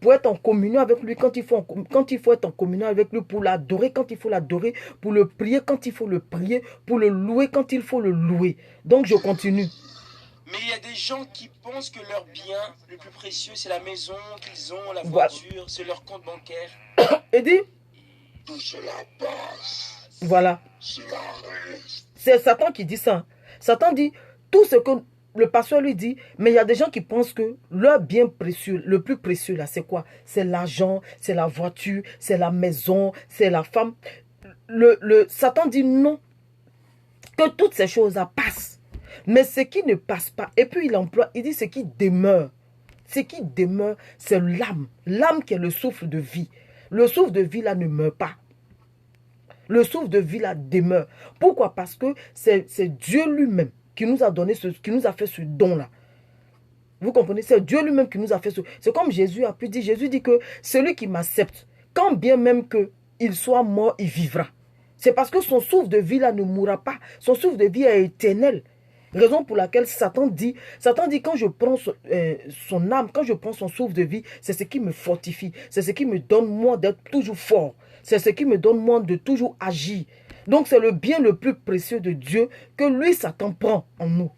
Pour être en communion avec lui quand il faut être en communion avec lui, pour l'adorer quand il faut l'adorer, pour le prier quand il faut le prier, pour le louer quand il faut le louer. Donc je continue. Mais il y a des gens qui pensent que leur bien le plus précieux, c'est la maison qu'ils ont, la voiture, c'est leur compte bancaire. Et dit, tout cela passe. Voilà. Cela reste. C'est Satan qui dit ça. Satan dit, tout ce que le pasteur lui dit, mais il y a des gens qui pensent que leur bien précieux, le plus précieux là, c'est quoi? C'est l'argent, c'est la voiture, c'est la maison, c'est la femme. Satan dit non, que toutes ces choses-là passent. Mais ce qui ne passe pas, et puis il dit ce qui demeure. Ce qui demeure, c'est l'âme. L'âme qui est le souffle de vie. Le souffle de vie là ne meurt pas. Le souffle de vie là demeure. Pourquoi? Parce que c'est Dieu lui-même qui nous a donné qui nous a fait ce don-là. Vous comprenez? C'est Dieu lui-même qui nous a fait ce... C'est comme Jésus a pu dire. Jésus dit que celui qui m'accepte, quand bien même qu'il soit mort, il vivra. C'est parce que son souffle de vie là ne mourra pas. Son souffle de vie est éternel. Raison pour laquelle Satan dit quand je prends son âme, quand je prends son souffle de vie, c'est ce qui me fortifie. C'est ce qui me donne moi d'être toujours fort. C'est ce qui me donne moi de toujours agir. Donc c'est le bien le plus précieux de Dieu que lui, Satan, prend en nous.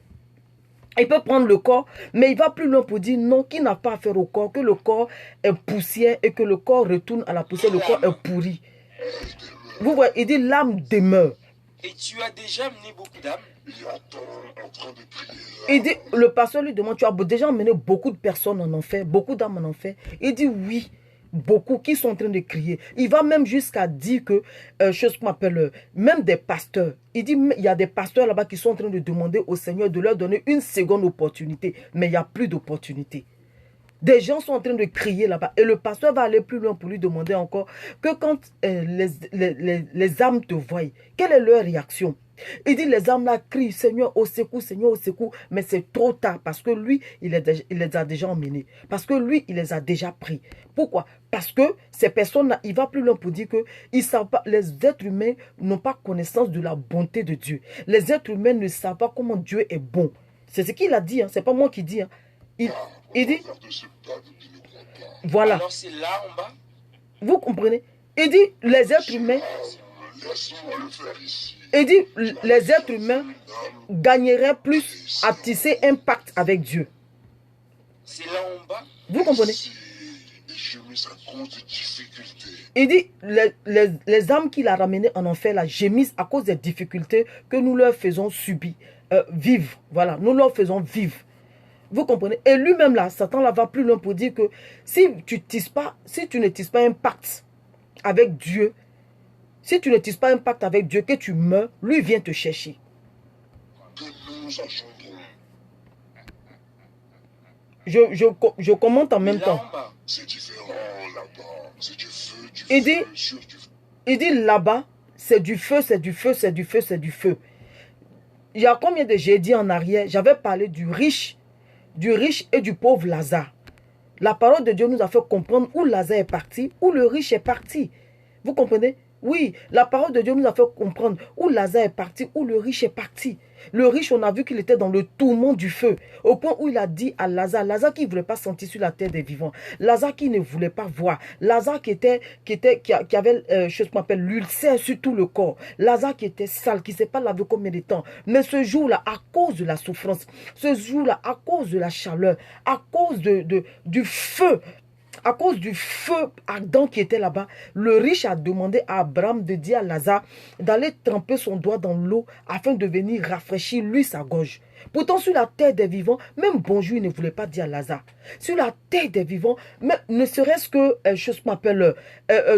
Il peut prendre le corps, mais il va plus loin pour dire non, qu'il n'a pas à faire au corps, que le corps est poussière et que le corps retourne à la poussière, le corps est pourri. Vous voyez, il dit l'âme demeure. Et tu as déjà amené beaucoup d'âmes. Il dit, le pasteur lui demande, tu as déjà emmené beaucoup de personnes en enfer, beaucoup d'âmes en enfer. Il dit oui, beaucoup qui sont en train de crier. Il va même jusqu'à dire que, chose qu'on appelle, même des pasteurs. Il dit, il y a des pasteurs là-bas qui sont en train de demander au Seigneur de leur donner une seconde opportunité. Mais il n'y a plus d'opportunité. Des gens sont en train de crier là-bas. Et le pasteur va aller plus loin pour lui demander encore que quand les âmes te voient, quelle est leur réaction? Il dit, les âmes là crient, Seigneur, au secours, Seigneur, au secours. Mais c'est trop tard parce que lui, il les a déjà emmenés. Parce que lui, il les a déjà pris. Pourquoi? Parce que ces personnes-là, il va plus loin pour dire que ils savent pas, les êtres humains n'ont pas connaissance de la bonté de Dieu. Les êtres humains ne savent pas comment Dieu est bon. C'est ce qu'il a dit, hein. C'est pas moi qui dis. Hein. Il dit, voilà. Alors c'est là en bas. Vous comprenez? Il dit, les êtres humains, il dit, les êtres humains gagneraient plus à tisser un pacte avec Dieu. C'est là en bas. Vous comprenez? Il dit, les âmes qu'il a ramenées en enfer, là, gémissent à cause des difficultés que nous leur faisons subir, vivre. Voilà, nous leur faisons vivre. Vous comprenez? Et lui-même là, Satan là va plus loin pour dire que si tu ne tisses pas un pacte avec Dieu, si tu ne tisses pas un pacte avec Dieu, que tu meurs, lui vient te chercher. Je commente en même temps. C'est différent là-bas. C'est du feu, du Il feu. Il dit là-bas, c'est du feu, c'est du feu, c'est du feu, c'est du feu. Il y a combien de j'ai dit en arrière, j'avais parlé du riche et du pauvre Lazare. La parole de Dieu nous a fait comprendre où Lazare est parti, où le riche est parti. Vous comprenez? Oui, la parole de Dieu nous a fait comprendre où Lazare est parti, où le riche est parti. Le riche, on a vu qu'il était dans le tourment du feu. Au point où il a dit à Lazare, Lazare qui ne voulait pas sentir sur la terre des vivants. Lazare qui ne voulait pas voir. Lazare qui avait, chose qu'on appelle l'ulcère sur tout le corps. Lazare qui était sale, qui ne s'est pas lavé combien de temps. Mais ce jour-là, à cause de la souffrance, ce jour-là, à cause de la chaleur, à cause du feu, à cause du feu ardent qui était là-bas, le riche a demandé à Abraham de dire à Lazare d'aller tremper son doigt dans l'eau afin de venir rafraîchir lui sa gorge. Pourtant, sur la terre des vivants, même bonjour, il ne voulait pas dire à Lazare. Sur la terre des vivants, même, ne serait-ce que, chose qu'on appelle,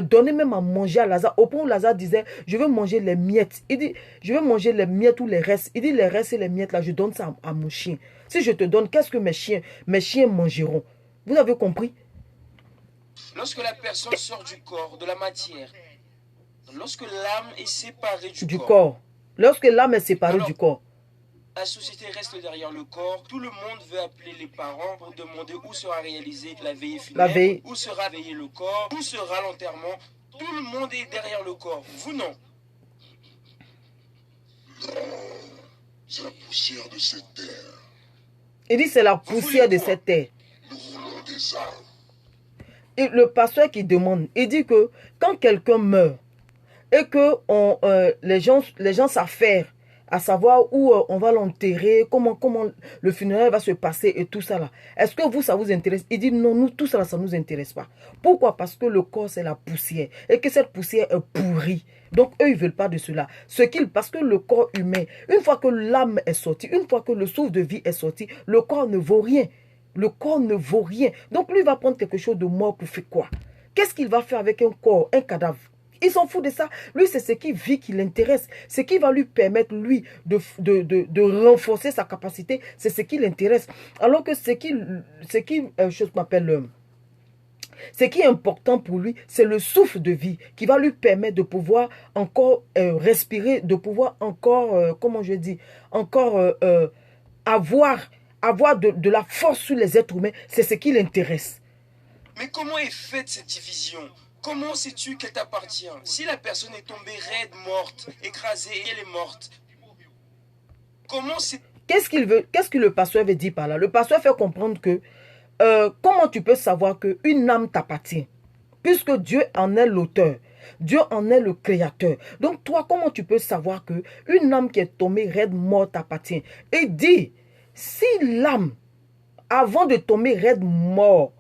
donner même à manger à Lazare. Au point où Lazare disait, je veux manger les miettes. Il dit, je veux manger les miettes ou les restes. Il dit, les restes et les miettes, là, je donne ça à mon chien. Si je te donne, qu'est-ce que mes chiens mangeront? Vous avez compris? Lorsque la personne sort du corps, de la matière, lorsque l'âme est séparée du corps, lorsque l'âme est séparée du corps, la société reste derrière le corps. Tout le monde veut appeler les parents pour demander où sera réalisée la veillée funèbre, où sera veillé le corps, où sera l'enterrement. Tout le monde est derrière le corps. Vous non. Non, c'est la poussière de cette terre. Il dit c'est la poussière de cette terre. Nous voulons des âmes. Et le pasteur qui demande, il dit que quand quelqu'un meurt et que les gens s'affairent à savoir où on va l'enterrer, comment le funéraire va se passer et tout ça là. Est-ce que vous, ça vous intéresse? Il dit non, nous, tout ça là, ça ne nous intéresse pas. Pourquoi? Parce que le corps, c'est la poussière et que cette poussière est pourrie. Donc, eux, ils ne veulent pas de cela. Parce que le corps humain, une fois que l'âme est sortie, une fois que le souffle de vie est sorti, le corps ne vaut rien. Le corps ne vaut rien. Donc, lui, il va prendre quelque chose de mort pour faire quoi? Qu'est-ce qu'il va faire avec un corps, un cadavre? Il s'en fout de ça. Lui, c'est ce qui vit qui l'intéresse. Ce qui va lui permettre, lui, de renforcer sa capacité, c'est ce qui l'intéresse. Alors que ce qui est important pour lui, c'est le souffle de vie qui va lui permettre de pouvoir encore respirer, de pouvoir encore, avoir de la force sur les êtres humains. C'est ce qui l'intéresse. Mais comment est faite cette division? Comment sais-tu qu'elle t'appartient? Si la personne est tombée raide, morte, écrasée, et elle est morte, comment c'est... Qu'est-ce que le pasteur veut dire par là? Le pasteur fait comprendre que comment tu peux savoir qu'une âme t'appartient? Puisque Dieu en est l'auteur. Dieu en est le créateur. Donc toi, comment tu peux savoir qu'une âme qui est tombée raide, morte t'appartient? Et dit, si l'âme, avant de tomber raide, mort,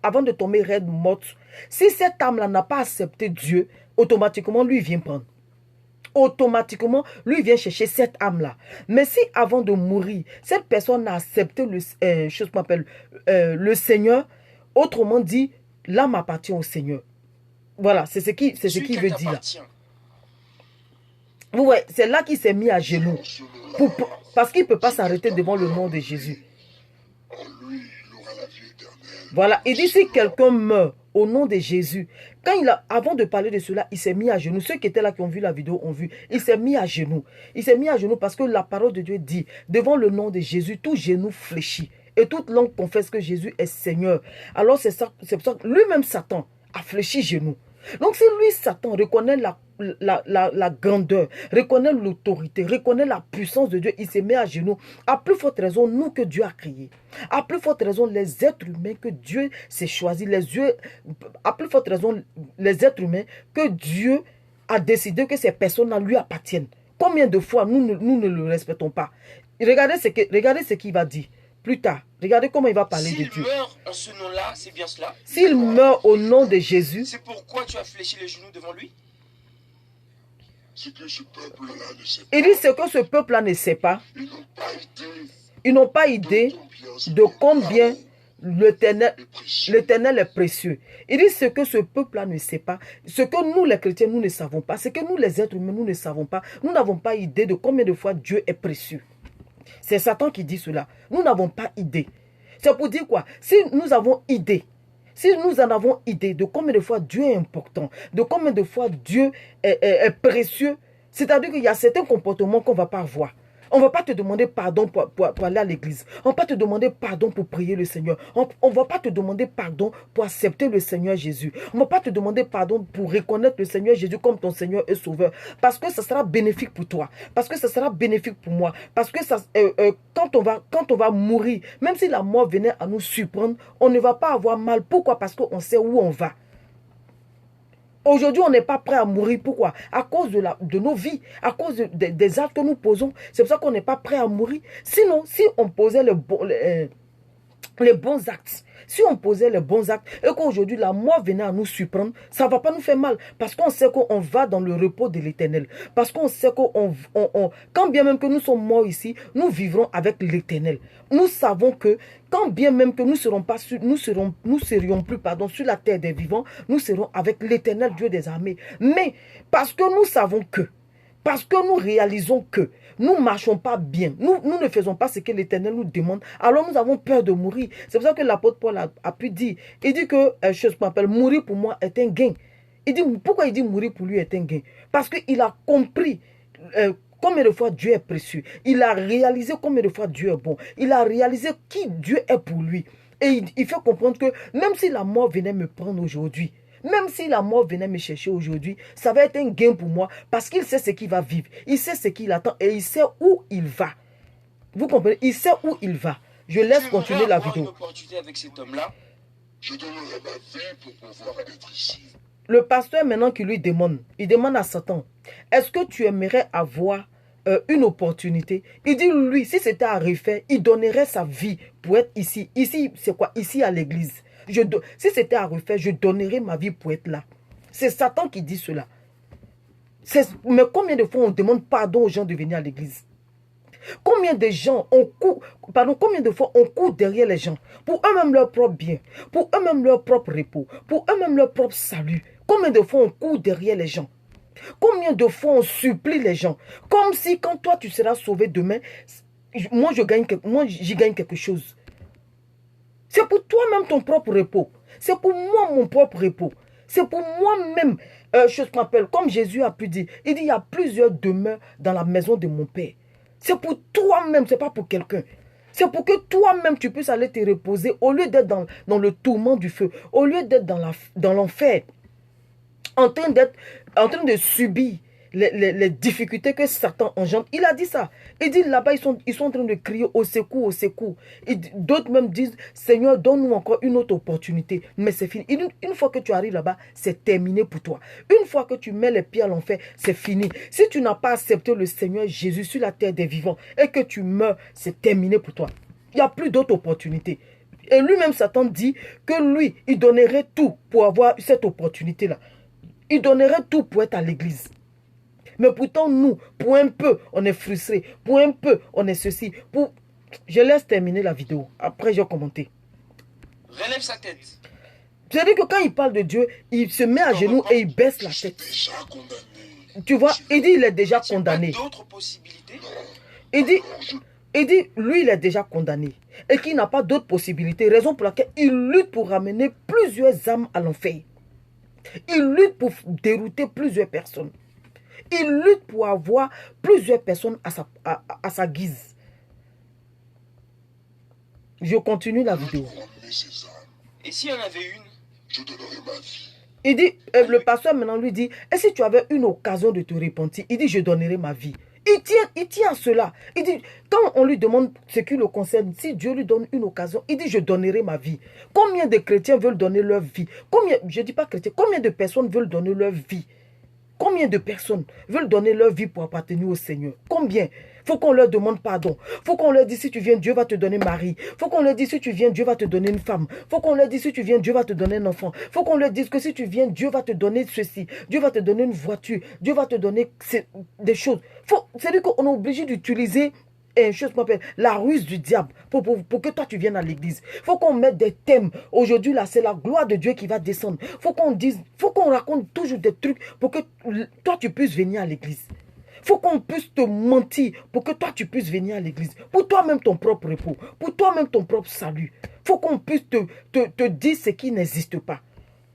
avant de tomber raide, morte, si cette âme-là n'a pas accepté Dieu, automatiquement, lui vient prendre. Automatiquement, lui vient chercher cette âme-là. Mais si avant de mourir, cette personne a accepté le Seigneur, autrement dit, l'âme appartient au Seigneur. Voilà, c'est ce qu'il veut dire là. Ouais, c'est là qu'il s'est mis à genoux. Parce qu'il ne peut pas s'arrêter devant le nom de Jésus. Voilà, il dit si quelqu'un meurt au nom de Jésus, avant de parler de cela, il s'est mis à genoux. Ceux qui étaient là, qui ont vu la vidéo, ont vu. Il s'est mis à genoux. Il s'est mis à genoux parce que la parole de Dieu dit, devant le nom de Jésus, tout genou fléchit. Et toute langue confesse que Jésus est Seigneur. Alors c'est pour ça que lui-même, Satan, a fléchi genoux. Donc si lui, Satan, reconnaît la grandeur, reconnaît l'autorité, reconnaît la puissance de Dieu, il se met à genoux. À plus forte raison, nous que Dieu a créés. À plus forte raison, les êtres humains que Dieu s'est choisi. À plus forte raison, les êtres humains que Dieu a décidé que ces personnes-là lui appartiennent. Combien de fois nous ne le respectons pas? Regardez ce qu'il va dire plus tard. Regardez comment il va parler de Dieu. S'il meurt en ce nom-là, c'est bien cela. S'il meurt au nom de Jésus. C'est pourquoi tu as fléchi les genoux devant lui. C'est que ce peuple-là ne sait pas. Il dit ce que ce peuple-là ne sait pas. Ils n'ont pas idée de combien l'Éternel est précieux. Il dit ce que ce peuple-là ne sait pas, ce que nous les chrétiens, nous ne savons pas, ce que nous les êtres humains, nous ne savons pas. Nous n'avons pas idée de combien de fois Dieu est précieux. C'est Satan qui dit cela. Nous n'avons pas idée. C'est pour dire quoi? Si nous avons idée, si nous en avons idée de combien de fois Dieu est important, de combien de fois Dieu est précieux, c'est-à-dire qu'il y a certains comportements qu'on ne va pas voir. On ne va pas te demander pardon pour aller à l'église. On ne va pas te demander pardon pour prier le Seigneur. On ne va pas te demander pardon pour accepter le Seigneur Jésus. On ne va pas te demander pardon pour reconnaître le Seigneur Jésus comme ton Seigneur et Sauveur. Parce que ça sera bénéfique pour toi. Parce que ça sera bénéfique pour moi. Parce que quand on va mourir, même si la mort venait à nous surprendre, on ne va pas avoir mal. Pourquoi? Parce qu'on sait où on va. Aujourd'hui, on n'est pas prêt à mourir. Pourquoi? À cause de nos vies, à cause des actes que nous posons. C'est pour ça qu'on n'est pas prêt à mourir. Sinon, si on posait les bons actes, si on posait les bons actes et qu'aujourd'hui la mort venait à nous surprendre, ça ne va pas nous faire mal. Parce qu'on sait qu'on va dans le repos de l'Éternel. Parce qu'on sait quand bien même que nous sommes morts ici, nous vivrons avec l'Éternel. Nous savons que quand bien même que nous serions plus sur la terre des vivants, nous serons avec l'Éternel Dieu des armées. Mais parce que nous savons parce que nous réalisons que nous ne marchons pas bien, nous ne faisons pas ce que l'Éternel nous demande, alors nous avons peur de mourir. C'est pour ça que l'apôtre Paul a pu dire, il dit que mourir pour moi est un gain. Pourquoi il dit mourir pour lui est un gain? Parce qu'il a compris combien de fois Dieu est précieux. Il a réalisé combien de fois Dieu est bon. Il a réalisé qui Dieu est pour lui. Et il fait comprendre que même si la mort venait me prendre aujourd'hui, même si la mort venait me chercher aujourd'hui, ça va être un gain pour moi parce qu'il sait ce qu'il va vivre. Il sait ce qu'il attend et il sait où il va. Vous comprenez? Il sait où il va. Je laisse continuer la vidéo. Une opportunité avec cet homme-là. Je donnerai ma vie pour pouvoir être ici. Le pasteur maintenant qui lui demande, il demande à Satan, est-ce que tu aimerais avoir une opportunité? Il dit lui, si c'était à refaire, il donnerait sa vie pour être ici. Ici, c'est quoi? Ici à l'église. Si c'était à refaire, je donnerais ma vie pour être là. C'est Satan qui dit cela. Mais combien de fois on demande pardon aux gens de venir à l'église? Combien de fois on court derrière les gens pour eux-mêmes leur propre bien, pour eux-mêmes leur propre repos, pour eux-mêmes leur propre salut? Combien de fois on court derrière les gens? Combien de fois on supplie les gens? Comme si quand toi tu seras sauvé demain, moi j'y gagne quelque chose. C'est pour toi-même ton propre repos. C'est pour moi mon propre repos. C'est pour moi-même. Je me rappelle, comme Jésus a pu dire, il dit il y a plusieurs demeures dans la maison de mon Père. C'est pour toi-même, ce n'est pas pour quelqu'un. C'est pour que toi-même tu puisses aller te reposer au lieu d'être dans le tourment du feu, au lieu d'être dans l'enfer. en train de subir les difficultés que Satan engendre. Il a dit ça. Il dit là-bas, ils sont en train de crier au secours, au secours. D'autres même disent, Seigneur, donne-nous encore une autre opportunité. Mais c'est fini. Une fois que tu arrives là-bas, c'est terminé pour toi. Une fois que tu mets les pieds à l'enfer, c'est fini. Si tu n'as pas accepté le Seigneur Jésus sur la terre des vivants et que tu meurs, c'est terminé pour toi. Il n'y a plus d'autres opportunités. Et lui-même, Satan dit que lui, il donnerait tout pour avoir cette opportunité-là. Il donnerait tout pour être à l'église. Mais pourtant, nous, pour un peu, on est frustré. Pour un peu, on est ceci. Je laisse terminer la vidéo. Après, je vais commenter. Relève sa tête. C'est-à-dire que quand il parle de Dieu, il se met à genoux et il baisse la tête. Tu vois, il dit il est déjà condamné. Il n'y a pas d'autres possibilités. Il dit, lui, il est déjà condamné. Et qu'il n'a pas d'autres possibilités. Raison pour laquelle il lutte pour ramener plusieurs âmes à l'enfer. Il lutte pour dérouter plusieurs personnes. Il lutte pour avoir plusieurs personnes à sa guise. Je continue la vidéo. Et s'il y en avait une, je donnerai ma vie. Il dit, le pasteur maintenant lui dit, et si tu avais une occasion de te repentir, il dit, je donnerai ma vie. Il tient à cela. Il dit, quand on lui demande ce qui le concerne, si Dieu lui donne une occasion, il dit, je donnerai ma vie. Combien de chrétiens veulent donner leur vie? Je ne dis pas chrétiens, combien de personnes veulent donner leur vie? Combien de personnes veulent donner leur vie pour appartenir au Seigneur? Combien? Faut qu'on leur demande pardon. Faut qu'on leur dise, si tu viens, Dieu va te donner mari. Faut qu'on leur dise, si tu viens, Dieu va te donner une femme. Faut qu'on leur dise, si tu viens, Dieu va te donner un enfant. Faut qu'on leur dise que si tu viens, Dieu va te donner ceci. Dieu va te donner une voiture. Dieu va te donner des choses. C'est-à-dire qu'on est obligé d'utiliser une chose qu'on appelle la ruse du diable pour que toi tu viennes à l'église. Il faut qu'on mette des thèmes. Aujourd'hui là, c'est la gloire de Dieu qui va descendre. Faut qu'on raconte toujours des trucs pour que toi tu puisses venir à l'église. Faut qu'on puisse te mentir pour que toi tu puisses venir à l'église. Pour toi-même ton propre repos. Pour toi-même ton propre salut. Faut qu'on puisse te dire ce qui n'existe pas.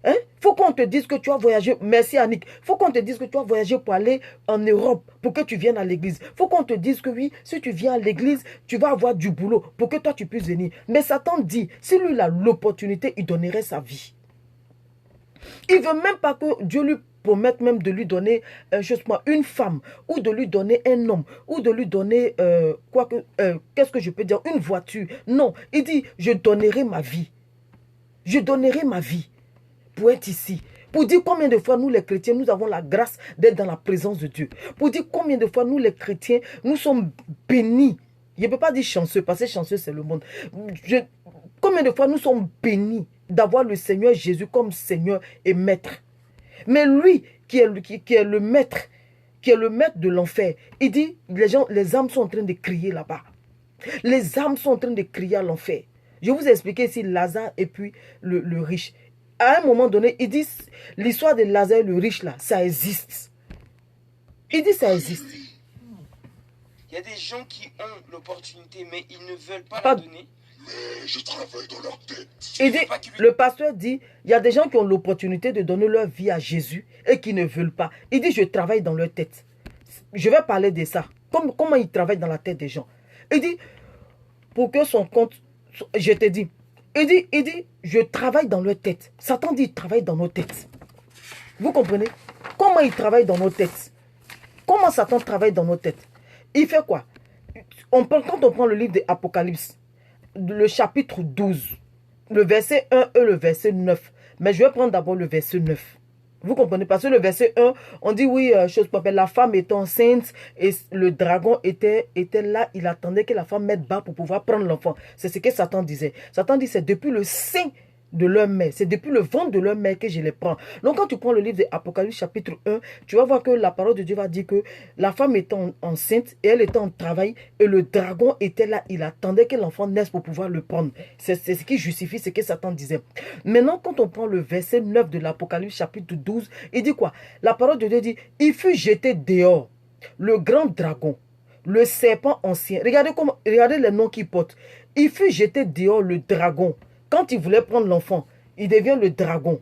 Hein? Faut qu'on te dise que tu as voyagé. Merci Annick. Faut qu'on te dise que tu as voyagé pour aller en Europe pour que tu viennes à l'église. Faut qu'on te dise que oui, si tu viens à l'église, tu vas avoir du boulot pour que toi tu puisses venir. Mais Satan dit, si lui a l'opportunité, il donnerait sa vie. Il veut même pas que Dieu lui promette même de lui donner une femme, ou de lui donner un homme, ou de lui donner qu'est-ce que je peux dire, une voiture. Non, il dit, je donnerai ma vie. Je donnerai ma vie pour être ici. Pour dire combien de fois nous les chrétiens, nous avons la grâce d'être dans la présence de Dieu. Pour dire combien de fois nous les chrétiens, nous sommes bénis. Je ne peux pas dire chanceux, parce que chanceux c'est le monde. Combien de fois nous sommes bénis d'avoir le Seigneur Jésus comme Seigneur et Maître. Mais lui qui est le Maître, qui est le Maître de l'enfer, il dit, les âmes sont en train de crier là-bas. Les âmes sont en train de crier à l'enfer. Je vous ai expliqué ici Lazare et puis le riche. À un moment donné, il dit, l'histoire de Lazare et le riche là, ça existe. Il dit ça existe. Il y a des gens qui ont l'opportunité, mais ils ne veulent pas la donner. Mais je travaille dans leur tête. Il dit, le pasteur dit, il y a des gens qui ont l'opportunité de donner leur vie à Jésus et qui ne veulent pas. Il dit, je travaille dans leur tête. Je vais parler de ça. Comment il travaille dans la tête des gens. Il dit, pour que son compte, je te dis, il dit, je travaille dans leur tête. Satan dit, il travaille dans nos têtes. Vous comprenez? Comment il travaille dans nos têtes? Comment Satan travaille dans nos têtes? Il fait quoi? Quand on prend le livre de l'Apocalypse, le chapitre 12, le verset 1 et le verset 9. Mais je vais prendre d'abord le verset 9. Vous comprenez? Parce que le verset 1, on dit oui, la femme était enceinte et le dragon était là. Il attendait que la femme mette bas pour pouvoir prendre l'enfant. C'est ce que Satan disait. Satan dit, c'est depuis le sein de leur mère. C'est depuis le ventre de leur mère que je les prends. Donc quand tu prends le livre de Apocalypse chapitre 1, tu vas voir que la parole de Dieu va dire que la femme était enceinte et elle était en travail et le dragon était là. Il attendait que l'enfant naisse pour pouvoir le prendre. C'est ce qui justifie ce que Satan disait. Maintenant, quand on prend le verset 9 de l'Apocalypse chapitre 12, il dit quoi? La parole de Dieu dit, il fut jeté dehors, le grand dragon, le serpent ancien. Regardez les noms qu'il porte. Il fut jeté dehors, le dragon. Quand il voulait prendre l'enfant, il devient le dragon.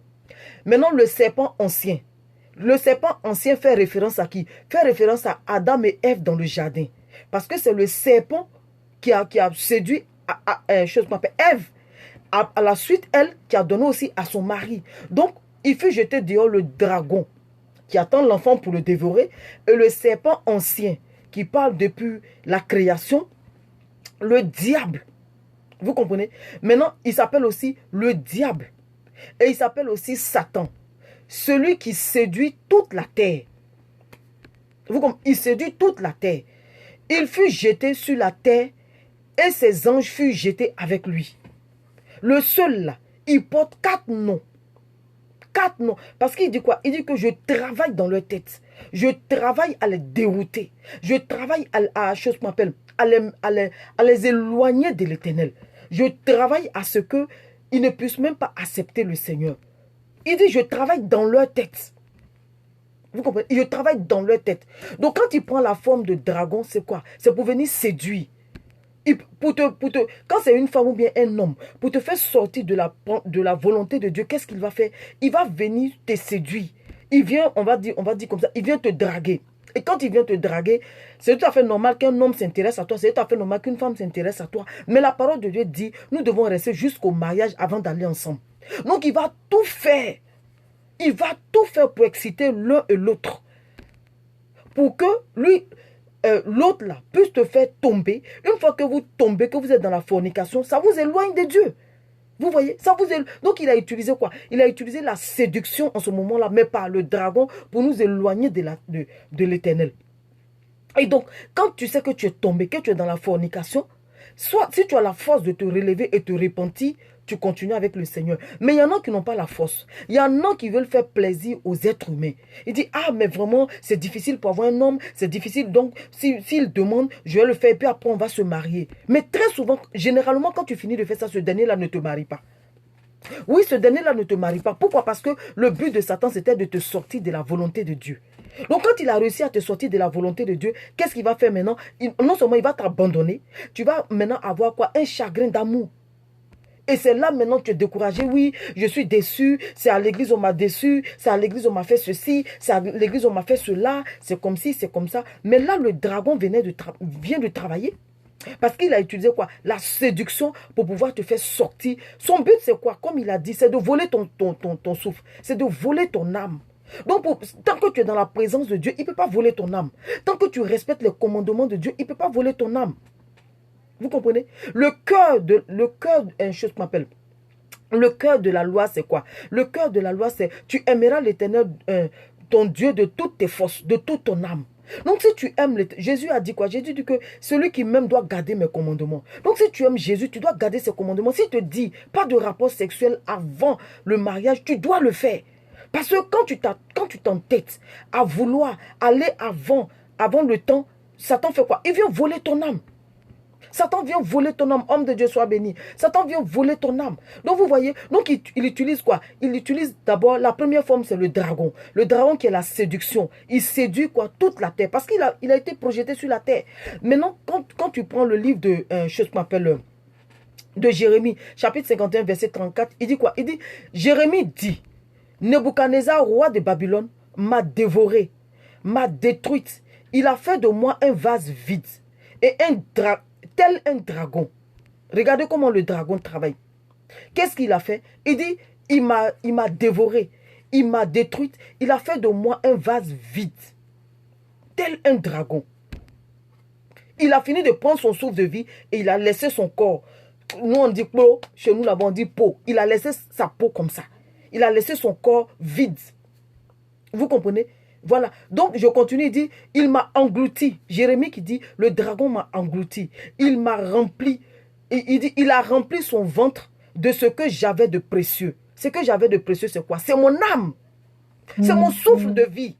Maintenant, le serpent ancien. Le serpent ancien fait référence à qui? Fait référence à Adam et Ève dans le jardin. Parce que c'est le serpent qui a séduit Ève. À la suite, elle, qui a donné aussi à son mari. Donc, il fut jeté dehors le dragon qui attend l'enfant pour le dévorer et le serpent ancien qui parle depuis la création, le diable. Vous comprenez? Maintenant, il s'appelle aussi le diable. Et il s'appelle aussi Satan. Celui qui séduit toute la terre. Vous comprenez? Il séduit toute la terre. Il fut jeté sur la terre et ses anges furent jetés avec lui. Le seul là, il porte 4 noms. 4 noms. Parce qu'il dit quoi? Il dit que je travaille dans leur tête. Je travaille à les dérouter. Je travaille à chose qu'on appelle, à les éloigner de l'Éternel. Je travaille à ce qu'ils ne puissent même pas accepter le Seigneur. Il dit, je travaille dans leur tête. Vous comprenez? Je travaille dans leur tête. Donc quand il prend la forme de dragon, c'est quoi? C'est pour venir séduire. Quand c'est une femme ou bien un homme, pour te faire sortir de la volonté de Dieu, qu'est-ce qu'il va faire? Il va venir te séduire. Il vient, on va dire comme ça, il vient te draguer. Et quand il vient te draguer, c'est tout à fait normal qu'un homme s'intéresse à toi, c'est tout à fait normal qu'une femme s'intéresse à toi. Mais la parole de Dieu dit, nous devons rester jusqu'au mariage avant d'aller ensemble. Donc il va tout faire. Il va tout faire pour exciter l'un et l'autre. Pour que lui... l'autre là puisse te faire tomber. Une fois que vous tombez, que vous êtes dans la fornication, ça vous éloigne de Dieu. Vous voyez, ça vous éloigne. Donc il a utilisé quoi? Il a utilisé la séduction en ce moment-là, mais par le dragon, pour nous éloigner de l'Éternel. Et donc, quand tu sais que tu es tombé, que tu es dans la fornication, soit si tu as la force de te relever et te repentir, tu continues avec le Seigneur. Mais il y en a qui n'ont pas la force. Il y en a qui veulent faire plaisir aux êtres humains. Il dit, ah, mais vraiment, c'est difficile pour avoir un homme, c'est difficile. Donc, s'il demande, je vais le faire, et puis après, on va se marier. Mais très souvent, généralement, quand tu finis de faire ça, ce dernier-là ne te marie pas. Oui, ce dernier-là ne te marie pas. Pourquoi? Parce que le but de Satan, c'était de te sortir de la volonté de Dieu. Donc, quand il a réussi à te sortir de la volonté de Dieu, qu'est-ce qu'il va faire maintenant? Non seulement il va t'abandonner, tu vas maintenant avoir quoi? Un chagrin d'amour. Et c'est là maintenant que tu es découragé. Oui, je suis déçu. C'est à l'église on m'a déçu. C'est à l'église on m'a fait ceci. C'est à l'église on m'a fait cela. C'est comme ci, c'est comme ça. Mais là, le dragon vient de travailler. Parce qu'il a utilisé quoi? La séduction pour pouvoir te faire sortir. Son but c'est quoi? Comme il a dit, c'est de voler ton souffle. C'est de voler ton âme. Donc, tant que tu es dans la présence de Dieu, il ne peut pas voler ton âme. Tant que tu respectes les commandements de Dieu, il ne peut pas voler ton âme. Vous comprenez? Le cœur, une chose qu'on appelle, le cœur de la loi, c'est quoi? Le cœur de la loi, c'est tu aimeras l'Éternel, ton Dieu, de toutes tes forces, de toute ton âme. Donc, si tu aimes Jésus a dit quoi? Jésus dit que celui qui m'aime doit garder mes commandements. Donc, si tu aimes Jésus, tu dois garder ses commandements. S'il te dit pas de rapport sexuel avant le mariage, tu dois le faire. Parce que quand tu t'entêtes à vouloir aller avant le temps, Satan fait quoi? Il vient voler ton âme. Satan vient voler ton âme. Homme de Dieu, sois béni. Satan vient voler ton âme. Donc vous voyez, donc il utilise quoi? Il utilise d'abord, la première forme c'est le dragon. Le dragon qui est la séduction. Il séduit quoi? Toute la terre. Parce qu'il a été projeté sur la terre. Maintenant, quand tu prends le livre de chose qu'on appelle de Jérémie, chapitre 51, verset 34, il dit quoi? Il dit, Jérémie dit, Nebuchadnezzar, roi de Babylone, m'a dévoré, m'a détruite. Il a fait de moi un vase vide et tel un dragon. Regardez comment le dragon travaille. Qu'est-ce qu'il a fait? Il dit, il m'a dévoré, il m'a détruite, il a fait de moi un vase vide, tel un dragon. Il a fini de prendre son souffle de vie et il a laissé son corps. Nous on dit peau, chez nous là-bas on dit peau. Il a laissé sa peau comme ça. Il a laissé son corps vide. Vous comprenez? Voilà. Donc, je continue, il dit, il m'a englouti. Jérémie qui dit, le dragon m'a englouti. Il m'a rempli. Il dit, il a rempli son ventre de ce que j'avais de précieux. Ce que j'avais de précieux, c'est quoi? C'est mon âme. C'est mon souffle de vie.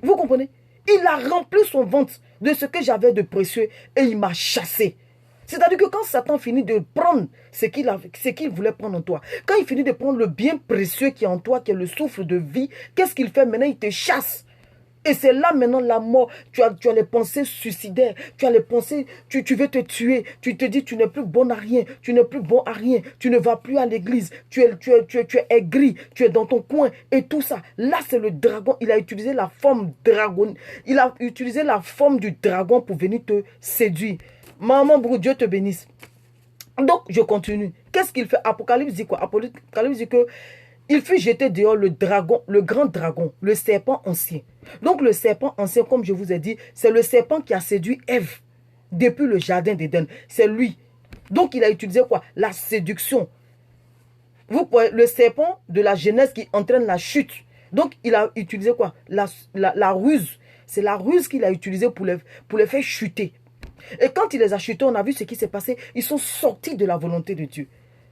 Vous comprenez? Il a rempli son ventre de ce que j'avais de précieux et il m'a chassé. C'est-à-dire que quand Satan finit de prendre ce qu'il voulait prendre en toi, quand il finit de prendre le bien précieux qui est en toi, qui est le souffle de vie, qu'est-ce qu'il fait maintenant? Il te chasse. Et c'est là maintenant la mort. Tu as les pensées suicidaires, tu as les pensées, tu veux te tuer, tu te dis tu n'es plus bon à rien, tu n'es plus bon à rien, tu ne vas plus à l'église, tu es aigri, tu es dans ton coin et tout ça. Là c'est le dragon, il a utilisé la forme dragon, il a utilisé la forme du dragon pour venir te séduire. Maman, Dieu te bénisse. Donc, je continue. Qu'est-ce qu'il fait? Apocalypse dit quoi? Apocalypse dit que il fut jeté dehors le dragon, le grand dragon, le serpent ancien. Donc le serpent ancien, comme je vous ai dit, c'est le serpent qui a séduit Ève depuis le jardin d'Éden. C'est lui. Donc il a utilisé quoi? La séduction. Vous voyez, le serpent de la Genèse qui entraîne la chute. Donc il a utilisé quoi? La ruse. C'est la ruse qu'il a utilisée pour les faire chuter. Et quand il les a chutés, on a vu ce qui s'est passé. Ils sont sortis de la volonté de Dieu.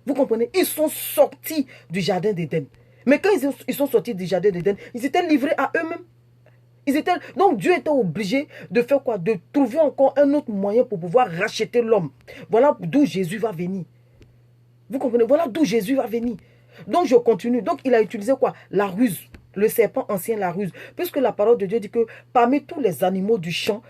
Vous comprenez? Ils sont sortis du jardin d'Éden. Mais quand ils sont sortis du jardin d'Éden, ils étaient livrés à eux-mêmes. Donc Dieu était obligé de faire quoi? De trouver encore un autre moyen pour pouvoir racheter l'homme. Voilà d'où Jésus va venir. Vous comprenez? Voilà d'où Jésus va venir. Donc je continue. Donc il a utilisé quoi? La ruse. Le serpent ancien, la ruse. Puisque la parole de Dieu dit que parmi tous les animaux des champs,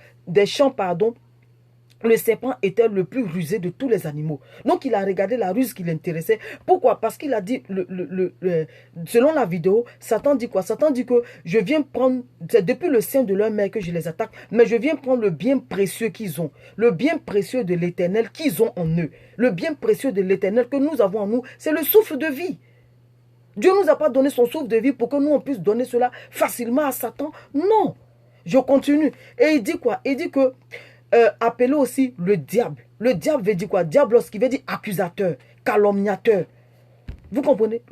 le serpent était le plus rusé de tous les animaux. Donc il a regardé la ruse qui l'intéressait. Pourquoi? Parce qu'il a dit, selon la vidéo, Satan dit quoi? Satan dit que je viens prendre, c'est depuis le sein de leur mère que je les attaque, mais je viens prendre le bien précieux qu'ils ont. Le bien précieux de l'Éternel qu'ils ont en eux. Le bien précieux de l'Éternel que nous avons en nous, c'est le souffle de vie. Dieu ne nous a pas donné son souffle de vie pour que nous on puisse donner cela facilement à Satan. Non. Je continue. Et il dit quoi? Il dit que appelez aussi le diable. Le diable veut dire quoi? Diablos qui veut dire accusateur, calomniateur. Vous comprenez?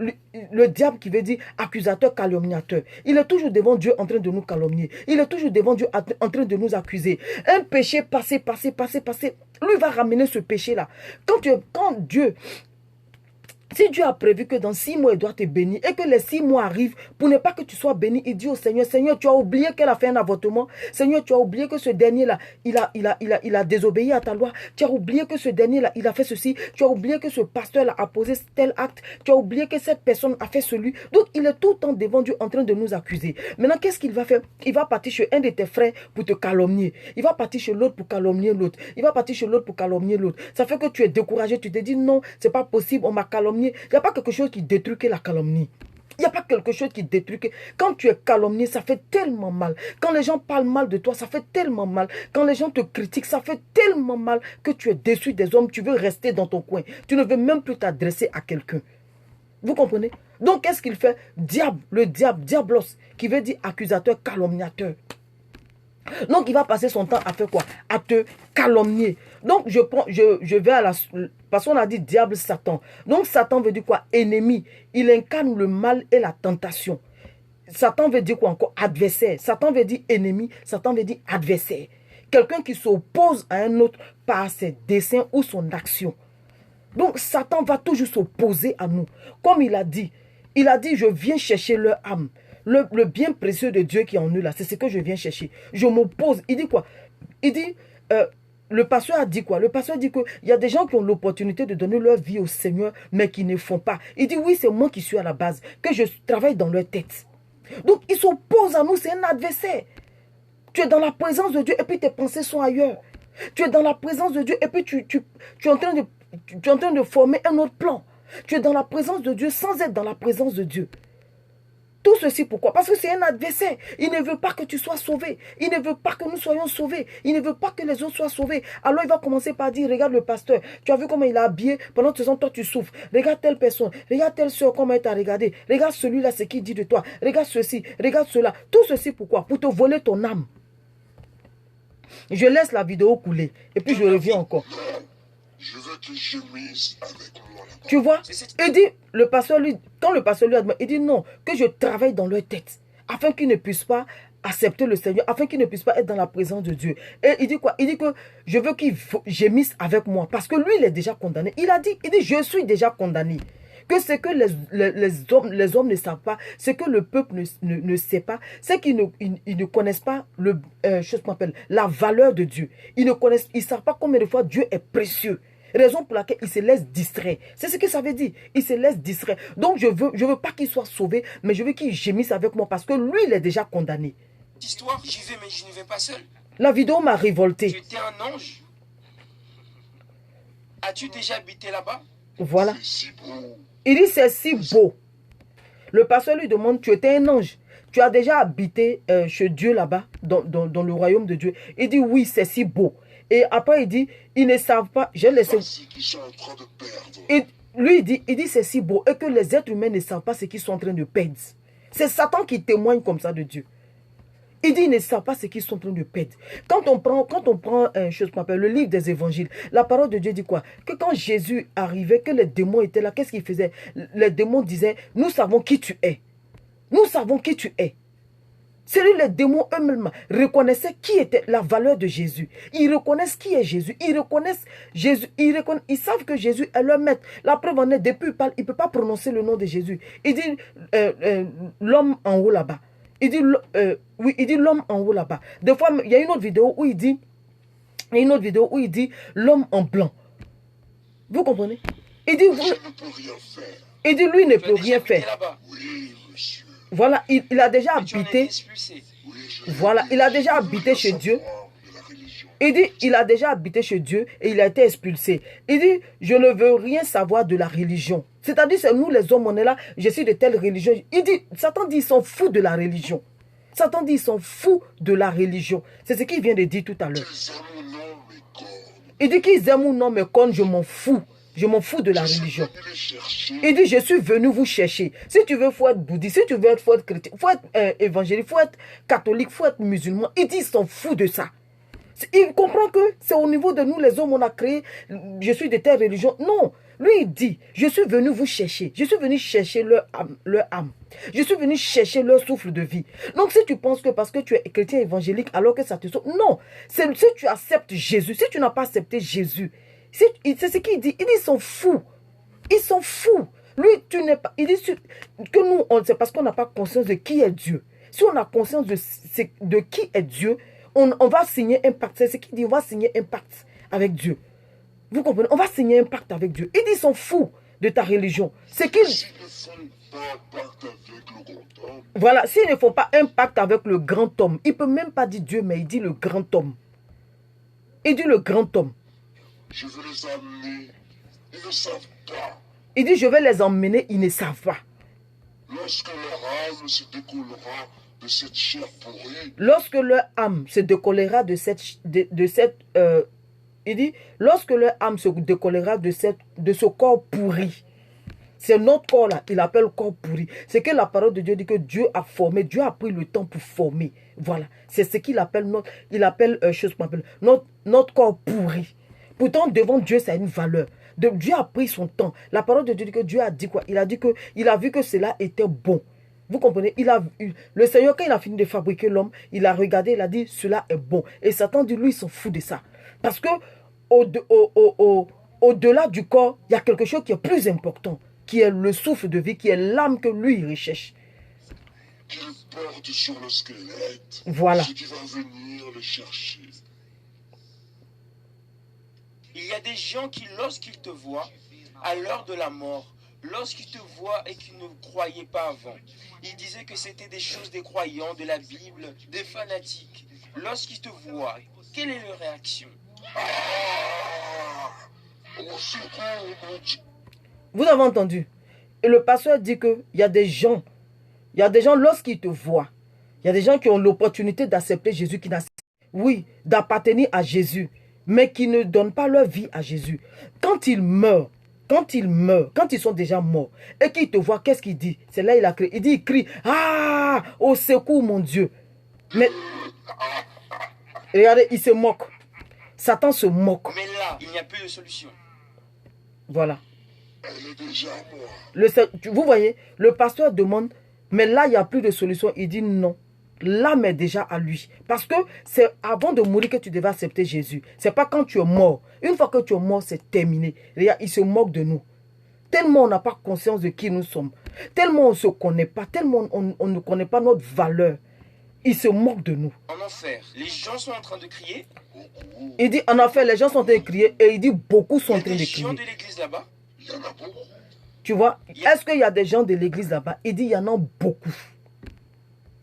Le diable qui veut dire accusateur, calomniateur. Il est toujours devant Dieu en train de nous calomnier. Il est toujours devant Dieu en train de nous accuser. Un péché passé. Lui va ramener ce péché-là. Si Dieu a prévu que dans 6 mois, il doit te bénir et que les 6 mois arrivent pour ne pas que tu sois béni, il dit au Seigneur, Seigneur, tu as oublié qu'elle a fait un avortement. Seigneur, tu as oublié que ce dernier-là, il a désobéi à ta loi. Tu as oublié que ce dernier-là, il a fait ceci. Tu as oublié que ce pasteur-là a posé tel acte. Tu as oublié que cette personne a fait celui. Donc, il est tout le temps devant Dieu en train de nous accuser. Maintenant, qu'est-ce qu'il va faire? Il va partir chez un de tes frères pour te calomnier. Il va partir chez l'autre pour calomnier l'autre. Il va partir chez l'autre pour calomnier l'autre. Ça fait que tu es découragé. Tu te dis, non, c'est pas possible, on m'a calomnié. Il n'y a pas quelque chose qui détruit que la calomnie. Il n'y a pas quelque chose qui détruit que... Quand tu es calomnié, ça fait tellement mal. Quand les gens parlent mal de toi, ça fait tellement mal. Quand les gens te critiquent, ça fait tellement mal que tu es déçu des hommes. Tu veux rester dans ton coin. Tu ne veux même plus t'adresser à quelqu'un. Vous comprenez? Donc, qu'est-ce qu'il fait? Diable, le diable, diablos, qui veut dire accusateur, calomniateur. Donc, il va passer son temps à faire quoi? À te calomnier. Donc, je vais à la... Parce qu'on a dit diable, Satan. Donc, Satan veut dire quoi? Ennemi. Il incarne le mal et la tentation. Satan veut dire quoi encore? Adversaire. Satan veut dire ennemi. Satan veut dire adversaire. Quelqu'un qui s'oppose à un autre par ses desseins ou son action. Donc, Satan va toujours s'opposer à nous. Comme il a dit, je viens chercher leur âme. Le bien précieux de Dieu qui est en eux là, c'est ce que je viens chercher. Je m'oppose. Il dit quoi? Il dit, le pasteur a dit quoi? Le pasteur dit qu'il y a des gens qui ont l'opportunité de donner leur vie au Seigneur, mais qui ne font pas. Il dit, oui, c'est moi qui suis à la base, que je travaille dans leur tête. Donc, il s'oppose à nous, c'est un adversaire. Tu es dans la présence de Dieu et puis tes pensées sont ailleurs. Tu es dans la présence de Dieu et puis tu es en train de former un autre plan. Tu es dans la présence de Dieu sans être dans la présence de Dieu. Tout ceci pourquoi? Parce que c'est un adversaire. Il ne veut pas que tu sois sauvé. Il ne veut pas que nous soyons sauvés. Il ne veut pas que les autres soient sauvés. Alors il va commencer par dire, regarde le pasteur. Tu as vu comment il est habillé? Pendant ce temps, toi tu souffres. Regarde telle personne. Regarde telle soeur, comment elle t'a regardé. Regarde celui-là, ce qu'il dit de toi. Regarde ceci. Regarde cela. Tout ceci pourquoi? Pour te voler ton âme. Je laisse la vidéo couler. Et puis je reviens encore. Je veux que je mise avec moi. Tu vois? Il dit, quand le pasteur lui a demandé, il dit non, que je travaille dans leur tête, afin qu'ils ne puissent pas accepter le Seigneur, afin qu'ils ne puissent pas être dans la présence de Dieu. Et il dit quoi? Il dit que je veux qu'ils gémissent avec moi, parce que lui, il est déjà condamné. Il dit, je suis déjà condamné. Que ce que les hommes ne savent pas, ce que le peuple ne sait pas, c'est qu'ils ne connaissent pas la valeur de Dieu. Ils ne savent pas combien de fois Dieu est précieux. Raison pour laquelle il se laisse distraire. C'est ce que ça veut dire. Il se laisse distraire. Donc je veux pas qu'il soit sauvé, mais je veux qu'il gémisse avec moi parce que lui, il est déjà condamné. Histoire, j'y vais, mais je n'y vais pas seul. La vidéo m'a révolté. Tu étais un ange. As-tu déjà habité là-bas? Voilà. C'est si beau. Il dit c'est si beau. Le pasteur lui demande, tu étais un ange. Tu as déjà habité chez Dieu là-bas, dans le royaume de Dieu. Il dit oui, c'est si beau. Et après il dit, ils ne savent pas. J'ai laissé. lui, il dit c'est si beau et que les êtres humains ne savent pas ce qu'ils sont en train de perdre. C'est Satan qui témoigne comme ça de Dieu. Il dit, ils ne savent pas ce qu'ils sont en train de perdre. Quand on prend chose qu'on appelle le livre des évangiles, la parole de Dieu dit quoi? Que quand Jésus arrivait, que les démons étaient là, qu'est-ce qu'ils faisaient? Les démons disaient, nous savons qui tu es. Nous savons qui tu es. C'est lui, les démons eux-mêmes reconnaissaient qui était la valeur de Jésus. Ils reconnaissent qui est Jésus. Ils reconnaissent Jésus. Ils savent que Jésus est leur maître. La preuve en est, depuis il ne peut pas prononcer le nom de Jésus. Il dit l'homme en haut là-bas. Il dit oui, il dit l'homme en haut là-bas. Des fois, il y a une autre vidéo où il dit l'homme en blanc. Vous comprenez? Il dit il dit lui ne peut rien faire. Oui, monsieur. Voilà, il a déjà habité. Voilà, il a déjà habité chez Dieu. Il dit, il a déjà habité chez Dieu et il a été expulsé. Il dit, je ne veux rien savoir de la religion. C'est-à-dire, c'est nous les hommes, on est là, je suis de telle religion. Il dit, Satan dit, ils s'en foutent de la religion. Satan dit, ils s'en foutent de la religion. C'est ce qu'il vient de dire tout à l'heure. Il dit qu'ils aiment ou non, mais quand je m'en fous. Je m'en fous de la religion. Il dit, je suis venu vous chercher. Si tu veux, il faut être bouddhiste. Si tu veux, il faut être chrétien. Il faut être évangélique. Il faut être catholique. Il faut être musulman. Il dit, il s'en fout de ça. Il comprend que c'est au niveau de nous, les hommes, on a créé, je suis de telle religion. Non. Lui, il dit, je suis venu vous chercher. Je suis venu chercher leur âme. Je suis venu chercher leur souffle de vie. Donc, si tu penses que parce que tu es chrétien évangélique, alors que ça te sauve. Non. Si tu acceptes Jésus, si tu n'as pas accepté Jésus, c'est ce qu'il dit. Il dit, ils s'en fout. Ils s'en fout. Lui, tu n'es pas. Il dit que nous, c'est parce qu'on n'a pas conscience de qui est Dieu. Si on a conscience de qui est Dieu, on va signer un pacte. C'est ce qu'il dit, on va signer un pacte avec Dieu. Vous comprenez? On va signer un pacte avec Dieu. Il dit, ils s'en fout de ta religion. C'est qu'ils. Voilà, s'ils ne font pas un pacte avec le grand homme, il ne peut même pas dire Dieu, mais il dit le grand homme. Il dit le grand homme. Je veux les amener. Ils ne savent pas. Il dit, je vais les emmener, ils ne savent pas. Lorsque leur âme se décollera de cette chair pourrie. Lorsque leur âme se décollera de cette il dit, lorsque leur âme se décollera de ce corps pourri. C'est notre corps là, il appelle corps pourri. C'est que la parole de Dieu dit que Dieu a formé, Dieu a pris le temps pour former. Voilà, c'est ce qu'il appelle notre corps pourri. Pourtant, devant Dieu, ça a une valeur. Dieu a pris son temps. La parole de Dieu dit que Dieu a dit quoi? Il a dit qu'il a vu que cela était bon. Vous comprenez? Le Seigneur, quand il a fini de fabriquer l'homme, il a regardé, il a dit, cela est bon. Et Satan dit, lui, il s'en fout de ça. Parce que au-delà du corps, il y a quelque chose qui est plus important, qui est le souffle de vie, qui est l'âme que lui, il recherche. Qu'il porte sur le squelette. Voilà. Ce qui va venir le chercher. Il y a des gens qui, lorsqu'ils te voient, à l'heure de la mort, lorsqu'ils te voient et qu'ils ne croyaient pas avant, ils disaient que c'était des choses des croyants, de la Bible, des fanatiques. Lorsqu'ils te voient, quelle est leur réaction? Au secours, mon Dieu. Vous avez entendu? Et le pasteur dit qu'il y a des gens, lorsqu'ils te voient, il y a des gens qui ont l'opportunité d'accepter Jésus, d'appartenir à Jésus, mais qui ne donnent pas leur vie à Jésus. Quand ils meurent, quand ils sont déjà morts, et qu'ils te voient, qu'est-ce qu'il dit? C'est là il crie, ah, au secours mon Dieu. Mais, regardez, il se moque. Satan se moque. Mais là, il n'y a plus de solution. Voilà. Elle est déjà morte. Vous voyez, le pasteur demande, mais là, il n'y a plus de solution. Il dit non. L'âme est déjà à lui. Parce que c'est avant de mourir que tu devais accepter Jésus. Ce n'est pas quand tu es mort. Une fois que tu es mort, c'est terminé. Regarde, il se moque de nous. Tellement on n'a pas conscience de qui nous sommes. Tellement on ne se connaît pas. Tellement on ne connaît pas notre valeur. Il se moque de nous. En enfer, les gens sont en train de crier. Il dit en enfer, les gens sont en train de crier. Et il dit beaucoup sont en train de Il y a des crier. gens de l'église là-bas. Il y en a beaucoup. Tu vois, est-ce qu'il y a des gens de l'église là-bas? Il dit il y en a beaucoup.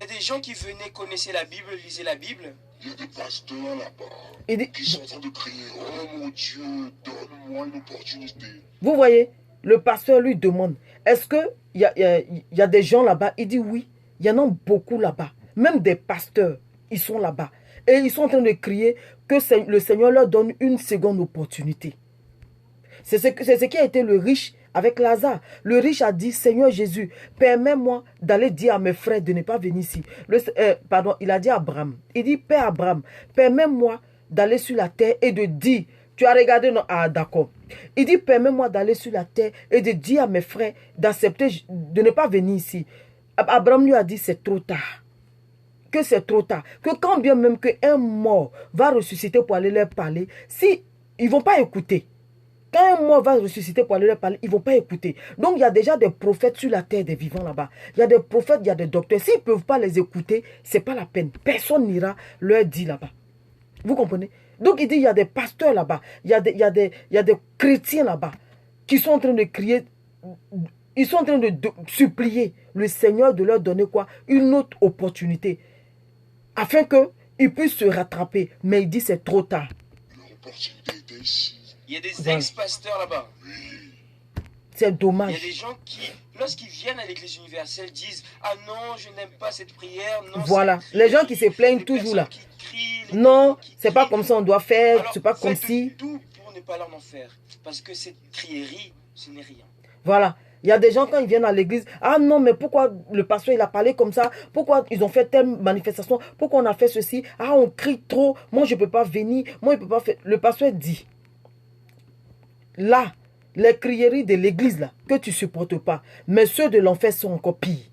Il y a des gens qui venaient, connaissaient la Bible, lisaient la Bible. Il y a des pasteurs là-bas Il dit, qui sont en train de crier, oh mon Dieu, donne-moi une opportunité. vous voyez, le pasteur lui demande, est-ce qu'il y a des gens là-bas? Il dit oui, il y en a beaucoup là-bas. Même des pasteurs, ils sont là-bas. Et ils sont en train de crier que le Seigneur leur donne une seconde opportunité. C'est ce qui a été le riche avec Lazare. Le riche a dit, Seigneur Jésus, permets-moi d'aller dire à mes frères de ne pas venir ici. Pardon, il a dit à Abraham, il dit, Père Abraham, permets-moi d'aller sur la terre et de dire, tu as regardé, non? Ah, d'accord. Il dit, permets-moi d'aller sur la terre et de dire à mes frères d'accepter, de ne pas venir ici. Abraham lui a dit, c'est trop tard. Que c'est trop tard. Que quand bien même qu'un mort va ressusciter pour aller leur parler, si ils ne vont pas écouter. Quand un mort va ressusciter pour aller leur parler, ils ne vont pas écouter. Donc, il y a déjà des prophètes sur la terre des vivants là-bas. Il y a des prophètes, il y a des docteurs. S'ils ne peuvent pas les écouter, ce n'est pas la peine. Personne n'ira leur dire là-bas. Vous comprenez? Donc, il dit, il y a des pasteurs là-bas. Il y a des chrétiens là-bas qui sont en train de crier. Ils sont en train de supplier le Seigneur de leur donner quoi? Une autre opportunité. Afin qu'ils puissent se rattraper. Mais il dit, c'est trop tard. L'opportunité était ici. Il y a des ex-pasteurs là-bas. C'est dommage. Il y a des gens qui, lorsqu'ils viennent à l'église universelle, disent « Ah non, je n'aime pas cette prière. » Voilà. Les gens qui se plaignent toujours là. Non, c'est pas comme ça on doit faire. C'est pas comme si. Tout pour ne pas leur en faire. Parce que cette crierie, ce n'est rien. Voilà. Il y a des gens quand ils viennent à l'église, ah non, mais pourquoi le pasteur il a parlé comme ça? Pourquoi ils ont fait telle manifestation? Pourquoi on a fait ceci? Ah, on crie trop. Moi, je ne peux pas venir. Moi, je ne peux pas faire. Le pasteur dit, là, les crieries de l'église là, que tu ne supportes pas, mais ceux de l'enfer sont encore pires.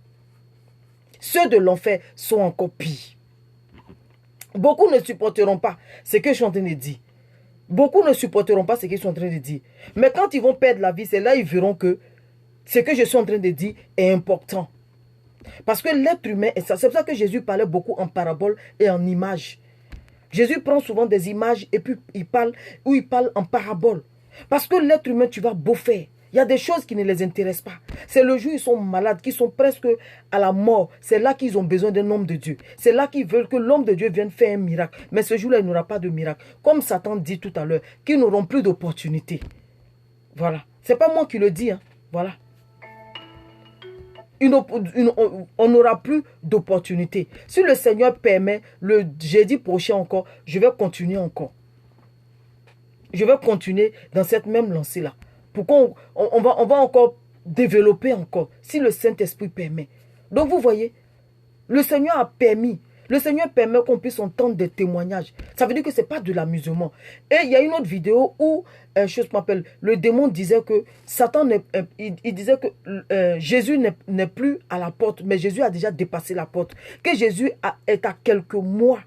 Ceux de l'enfer sont encore pires. Beaucoup ne supporteront pas ce que je suis en train de dire. Beaucoup ne supporteront pas ce qu'ils sont en train de dire. Mais quand ils vont perdre la vie, c'est là qu'ils verront que ce que je suis en train de dire est important. Parce que l'être humain, c'est pour ça que Jésus parlait beaucoup en parabole et en images. Jésus prend souvent des images et puis il parle en parabole. Parce que l'être humain, tu vas beau faire. Il y a des choses qui ne les intéressent pas. C'est le jour où ils sont malades, qui sont presque à la mort. C'est là qu'ils ont besoin d'un homme de Dieu. C'est là qu'ils veulent que l'homme de Dieu vienne faire un miracle. Mais ce jour-là, il n'y aura pas de miracle. Comme Satan dit tout à l'heure, qu'ils n'auront plus d'opportunité. Voilà. Ce n'est pas moi qui le dis. Hein. Voilà. On n'aura plus d'opportunité. Si le Seigneur permet, le jeudi prochain encore, je vais continuer encore. Je vais continuer dans cette même lancée-là. Pourquoi on va encore développer encore, si le Saint-Esprit permet. Donc vous voyez, le Seigneur a permis. Le Seigneur permet qu'on puisse entendre des témoignages. Ça veut dire que ce n'est pas de l'amusement. Et il y a une autre vidéo où, le démon disait que Satan, il disait que Jésus n'est plus à la porte, mais Jésus a déjà dépassé la porte. Que Jésus est à quelques mois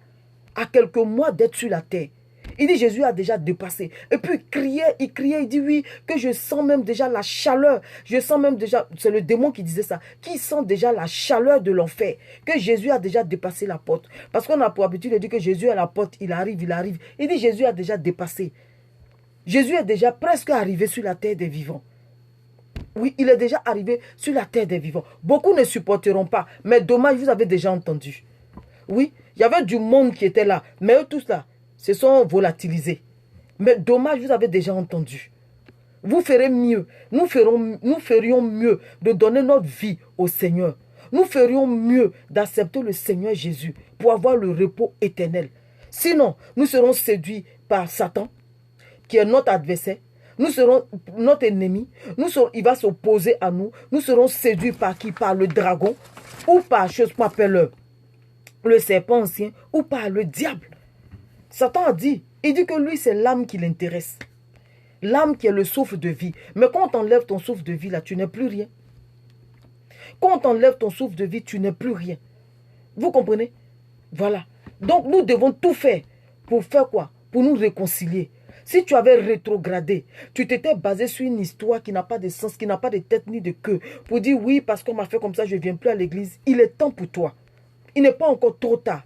d'être sur la terre. Il dit Jésus a déjà dépassé. Et puis il criait, il dit oui, que je sens même déjà la chaleur. Je sens même déjà, c'est le démon qui disait ça, qui sent déjà la chaleur de l'enfer. Que Jésus a déjà dépassé la porte. Parce qu'on a pour habitude de dire que Jésus est à la porte, il arrive. Il dit Jésus a déjà dépassé. Jésus est déjà presque arrivé sur la terre des vivants. Oui, il est déjà arrivé sur la terre des vivants. Beaucoup ne supporteront pas. Mais dommage, vous avez déjà entendu. Oui, il y avait du monde qui était là. Mais eux tous là, se sont volatilisés. Mais dommage, vous avez déjà entendu. Vous ferez mieux. Nous ferions mieux de donner notre vie au Seigneur. Nous ferions mieux d'accepter le Seigneur Jésus pour avoir le repos éternel. Sinon, nous serons séduits par Satan, qui est notre adversaire. Nous serons notre ennemi. Il va s'opposer à nous. Nous serons séduits par qui? Par le dragon ou par chose qu'on appelle le serpent ancien ou par le diable. Satan a dit, il dit que lui, c'est l'âme qui l'intéresse. L'âme qui est le souffle de vie. Mais quand on t'enlève ton souffle de vie, là, tu n'es plus rien. Quand on t'enlève ton souffle de vie, tu n'es plus rien. Vous comprenez? Voilà. Donc, nous devons tout faire. Pour faire quoi? Pour nous réconcilier. Si tu avais rétrogradé, tu t'étais basé sur une histoire qui n'a pas de sens, qui n'a pas de tête ni de queue, pour dire oui, parce qu'on m'a fait comme ça, je ne viens plus à l'église. Il est temps pour toi. Il n'est pas encore trop tard.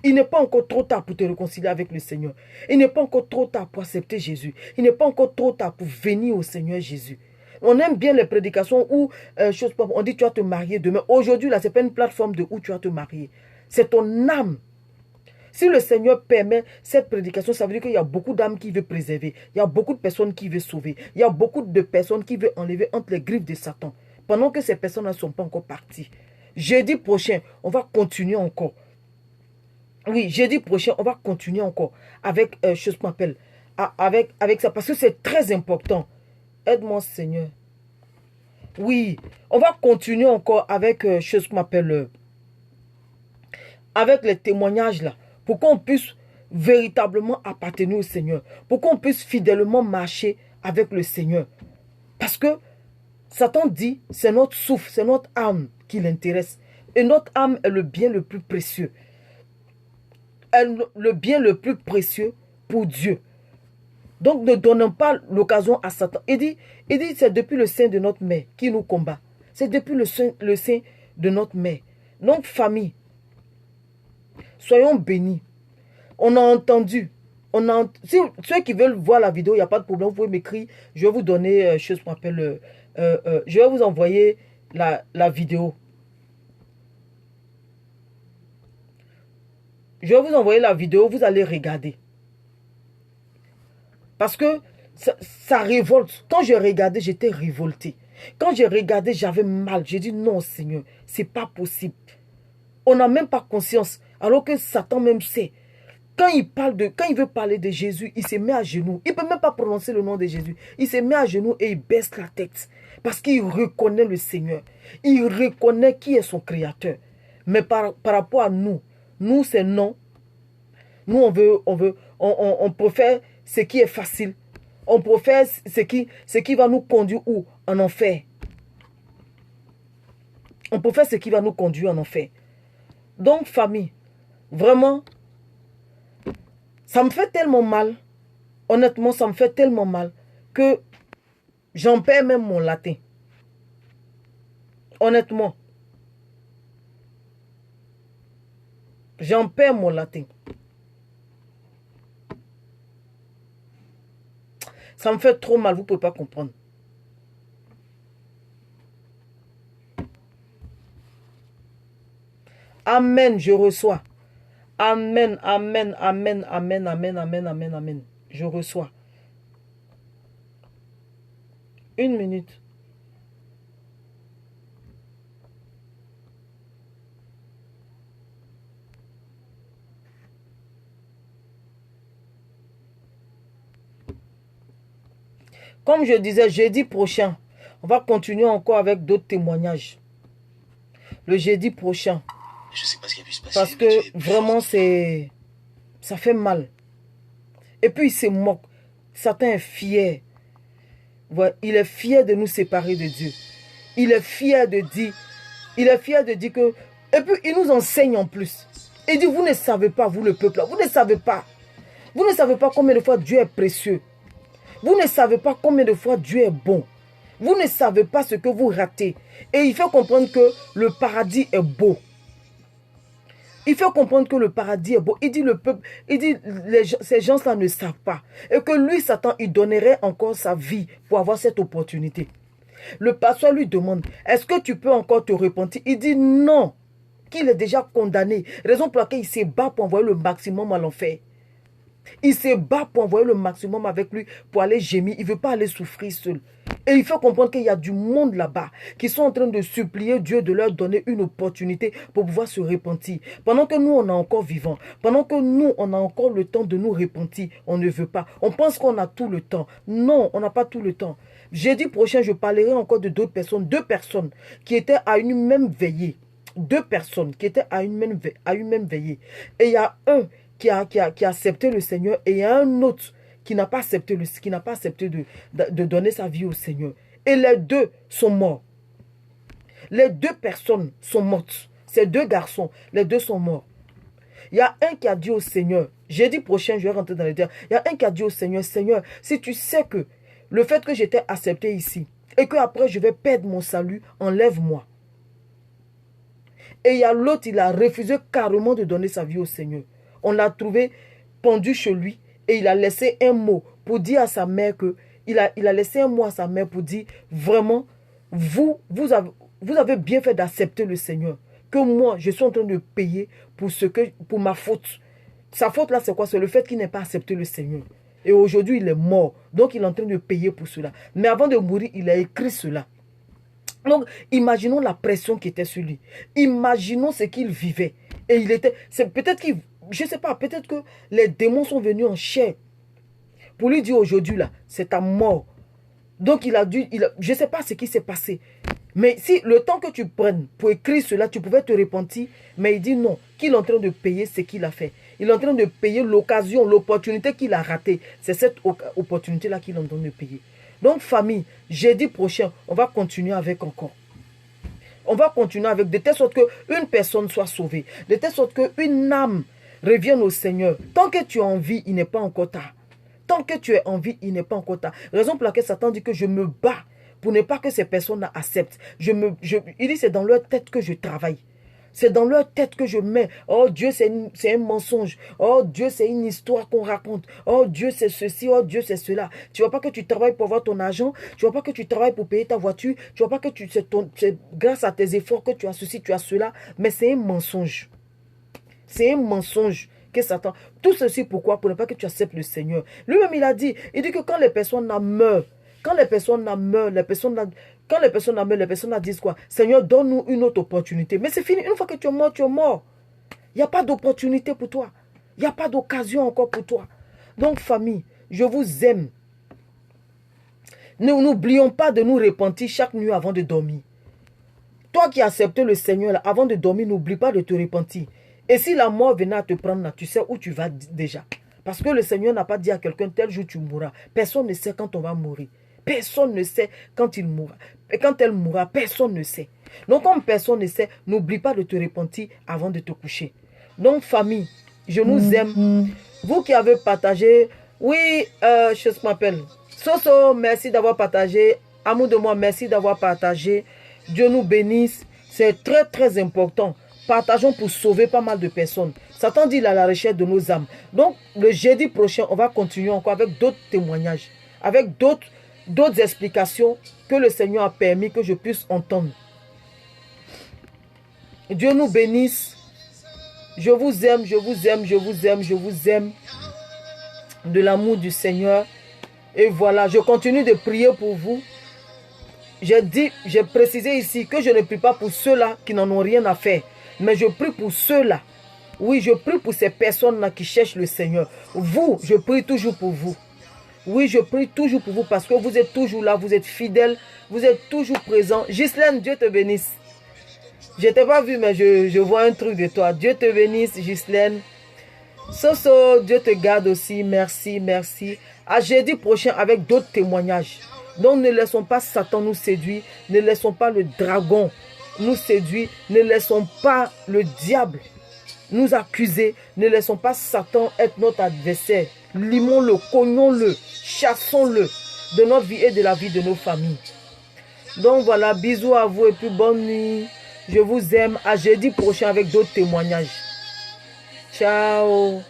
Il n'est pas encore trop tard pour te réconcilier avec le Seigneur. Il n'est pas encore trop tard pour accepter Jésus. Il n'est pas encore trop tard pour venir au Seigneur Jésus. On aime bien les prédications où on dit tu vas te marier demain. Aujourd'hui, là, ce n'est pas une plateforme de où tu vas te marier. C'est ton âme. Si le Seigneur permet cette prédication, ça veut dire qu'il y a beaucoup d'âmes qui veut préserver. Il y a beaucoup de personnes qui veut sauver. Il y a beaucoup de personnes qui veut enlever entre les griffes de Satan. Pendant que ces personnes ne sont pas encore parties. Jeudi prochain, on va continuer encore. Oui, jeudi prochain, on va continuer encore avec avec ça, parce que c'est très important. Aide-moi, Seigneur, Oui, on va continuer encore avec chose qu'on appelle avec les témoignages là, pour qu'on puisse véritablement appartenir au Seigneur, pour qu'on puisse fidèlement marcher avec le Seigneur. Parce que Satan dit, c'est notre souffle, c'est notre âme qui l'intéresse. Et notre âme est le bien le plus précieux. Le bien le plus précieux pour Dieu. Donc ne donnons pas l'occasion à Satan. Il dit c'est depuis le sein de notre mère qui nous combat. C'est depuis le sein de notre mère. Donc famille, soyons bénis. On a entendu. Si ceux qui veulent voir la vidéo, il n'y a pas de problème. Vous pouvez m'écrire. Je vais vous donner chose qu'on appelle. Je vais vous envoyer la vidéo. Je vais vous envoyer la vidéo. Vous allez regarder. Parce que ça révolte. Quand j'ai regardé, j'étais révolté. Quand j'ai regardé, j'avais mal. J'ai dit non, Seigneur, c'est pas possible. On n'a même pas conscience. Alors que Satan même sait. Quand il veut parler de Jésus, il se met à genoux. Il ne peut même pas prononcer le nom de Jésus. Il se met à genoux et il baisse la tête. Parce qu'il reconnaît le Seigneur. Il reconnaît qui est son créateur. Mais par rapport à nous, c'est non. Nous, on préfère ce qui est facile. On préfère ce qui va nous conduire où? En enfer. On préfère ce qui va nous conduire en enfer. Donc, famille, vraiment, ça me fait tellement mal. Honnêtement, ça me fait tellement mal que j'en perds même mon latin. Honnêtement. J'en perds mon latin. Ça me fait trop mal, vous ne pouvez pas comprendre. Amen, je reçois. Amen, amen, amen, amen, amen, amen, amen, amen. Je reçois. 1 minute. Comme je disais, jeudi prochain, on va continuer encore avec d'autres témoignages. Le jeudi prochain. Je sais pas ce qui a pu se passer. Parce que vraiment, ça fait mal. Et puis, il se moque. Satan est fier. Voilà, il est fier de nous séparer de Dieu. Il est fier de dire que... Et puis, il nous enseigne en plus. Il dit, vous ne savez pas, vous le peuple, vous ne savez pas. Vous ne savez pas combien de fois Dieu est précieux. Vous ne savez pas combien de fois Dieu est bon. Vous ne savez pas ce que vous ratez. Et il fait comprendre que le paradis est beau. Il fait comprendre que le paradis est beau. Il dit le peuple, ces gens-là ne savent pas. Et que lui, Satan, il donnerait encore sa vie pour avoir cette opportunité. Le pasteur lui demande, est-ce que tu peux encore te repentir? Il dit non, qu'il est déjà condamné. Raison pour laquelle il se bat pour envoyer le maximum à l'enfer. Il se bat pour envoyer le maximum avec lui, pour aller gémir. Il ne veut pas aller souffrir seul. Et il faut comprendre qu'il y a du monde là-bas qui sont en train de supplier Dieu de leur donner une opportunité pour pouvoir se repentir. Pendant que nous, on est encore vivants, pendant que nous, on a encore le temps de nous repentir, on ne veut pas. On pense qu'on a tout le temps. Non, on n'a pas tout le temps. Jeudi prochain, je parlerai encore de d'autres personnes, 2 personnes qui étaient à une même veillée. 2 personnes qui étaient à une même veillée. Et il y a un qui a accepté le Seigneur et il y a un autre qui n'a pas accepté, de donner sa vie au Seigneur. Et les 2 sont morts. Les 2 personnes sont mortes. Ces 2 garçons, les 2 sont morts. Il y a un qui a dit au Seigneur, jeudi prochain, je vais rentrer dans les détails. Il y a un qui a dit au Seigneur, Seigneur, si tu sais que le fait que j'étais accepté ici et qu'après je vais perdre mon salut, enlève-moi. Et il y a l'autre, il a refusé carrément de donner sa vie au Seigneur. On l'a trouvé pendu chez lui et il a laissé un mot pour dire à sa mère que il a laissé un mot à sa mère pour dire vraiment vous avez bien fait d'accepter le Seigneur, que moi je suis en train de payer pour ma faute. Sa faute là c'est quoi? C'est le fait qu'il n'ait pas accepté le Seigneur. Et aujourd'hui il est mort, donc il est en train de payer pour cela. Mais avant de mourir, il a écrit cela. Donc, imaginons la pression qui était sur lui. Imaginons ce qu'il vivait. Et il était... peut-être qu'il... Je ne sais pas, peut-être que les démons sont venus en chair. Pour lui dire aujourd'hui, là, c'est ta mort. Donc, je ne sais pas ce qui s'est passé. Mais si le temps que tu prennes pour écrire cela, tu pouvais te repentir. Mais il dit non, qu'il est en train de payer ce qu'il a fait. Il est en train de payer l'occasion, l'opportunité qu'il a ratée. C'est cette opportunité-là qu'il est en train de payer. Donc famille, jeudi prochain, on va continuer avec encore. On va continuer avec de telle sorte qu'une personne soit sauvée. De telle sorte qu'une âme revienne au Seigneur. Tant que tu es en vie, il n'est pas encore tard. Tant que tu es en vie, il n'est pas encore tard. Raison pour laquelle Satan dit que je me bats pour ne pas que ces personnes acceptent. Il dit c'est dans leur tête que je travaille. C'est dans leur tête que je mets. Oh Dieu, c'est un mensonge. Oh Dieu, c'est une histoire qu'on raconte. Oh Dieu, c'est ceci. Oh Dieu, c'est cela. Tu ne vois pas que tu travailles pour avoir ton argent. Tu ne vois pas que tu travailles pour payer ta voiture. Tu ne vois pas que c'est grâce à tes efforts que tu as ceci, tu as cela. Mais c'est un mensonge. C'est un mensonge que Satan... Tout ceci pourquoi? Pour ne pas que tu acceptes le Seigneur. Lui-même, il dit que quand les personnes meurent, quand les personnes meurent, les personnes disent quoi? Seigneur, donne-nous une autre opportunité. Mais c'est fini. Une fois que tu es mort, tu es mort. Il n'y a pas d'opportunité pour toi. Il n'y a pas d'occasion encore pour toi. Donc, famille, je vous aime. Nous n'oublions pas de nous repentir chaque nuit avant de dormir. Toi qui as accepté le Seigneur, là, avant de dormir, n'oublie pas de te repentir. Et si la mort venait à te prendre, là, tu sais où tu vas déjà. Parce que le Seigneur n'a pas dit à quelqu'un, tel jour tu mourras. Personne ne sait quand on va mourir. Personne ne sait quand il mourra. Et quand elle mourra, personne ne sait. Donc, comme personne ne sait, n'oublie pas de te repentir avant de te coucher. Donc, famille, je nous aime. Vous qui avez partagé, oui, je m'appelle Soso, merci d'avoir partagé. Amour de moi, merci d'avoir partagé. Dieu nous bénisse. C'est très, très important. Partageons pour sauver pas mal de personnes. Satan dit à la recherche de nos âmes. Donc, le jeudi prochain, on va continuer encore avec d'autres témoignages, avec d'autres explications que le Seigneur a permis que je puisse entendre. Dieu nous bénisse. Je vous aime, je vous aime, je vous aime, je vous aime. De l'amour du Seigneur. Et voilà, je continue de prier pour vous. J'ai précisé ici que je ne prie pas pour ceux-là qui n'en ont rien à faire. Mais je prie pour ceux-là. Oui, je prie pour ces personnes-là qui cherchent le Seigneur. Vous, je prie toujours pour vous. Oui, je prie toujours pour vous parce que vous êtes toujours là, vous êtes fidèles, vous êtes toujours présents. Ghislaine, Dieu te bénisse. Je ne t'ai pas vu, mais je vois un truc de toi. Dieu te bénisse, Ghislaine. Soso, Dieu te garde aussi. Merci, merci. À jeudi prochain avec d'autres témoignages. Donc ne laissons pas Satan nous séduire. Ne laissons pas le dragon nous séduire. Ne laissons pas le diable nous accuser. Ne laissons pas Satan être notre adversaire. Limons-le, cognons-le, chassons-le de notre vie et de la vie de nos familles. Donc voilà, bisous à vous et puis bonne nuit. Je vous aime. À jeudi prochain avec d'autres témoignages. Ciao.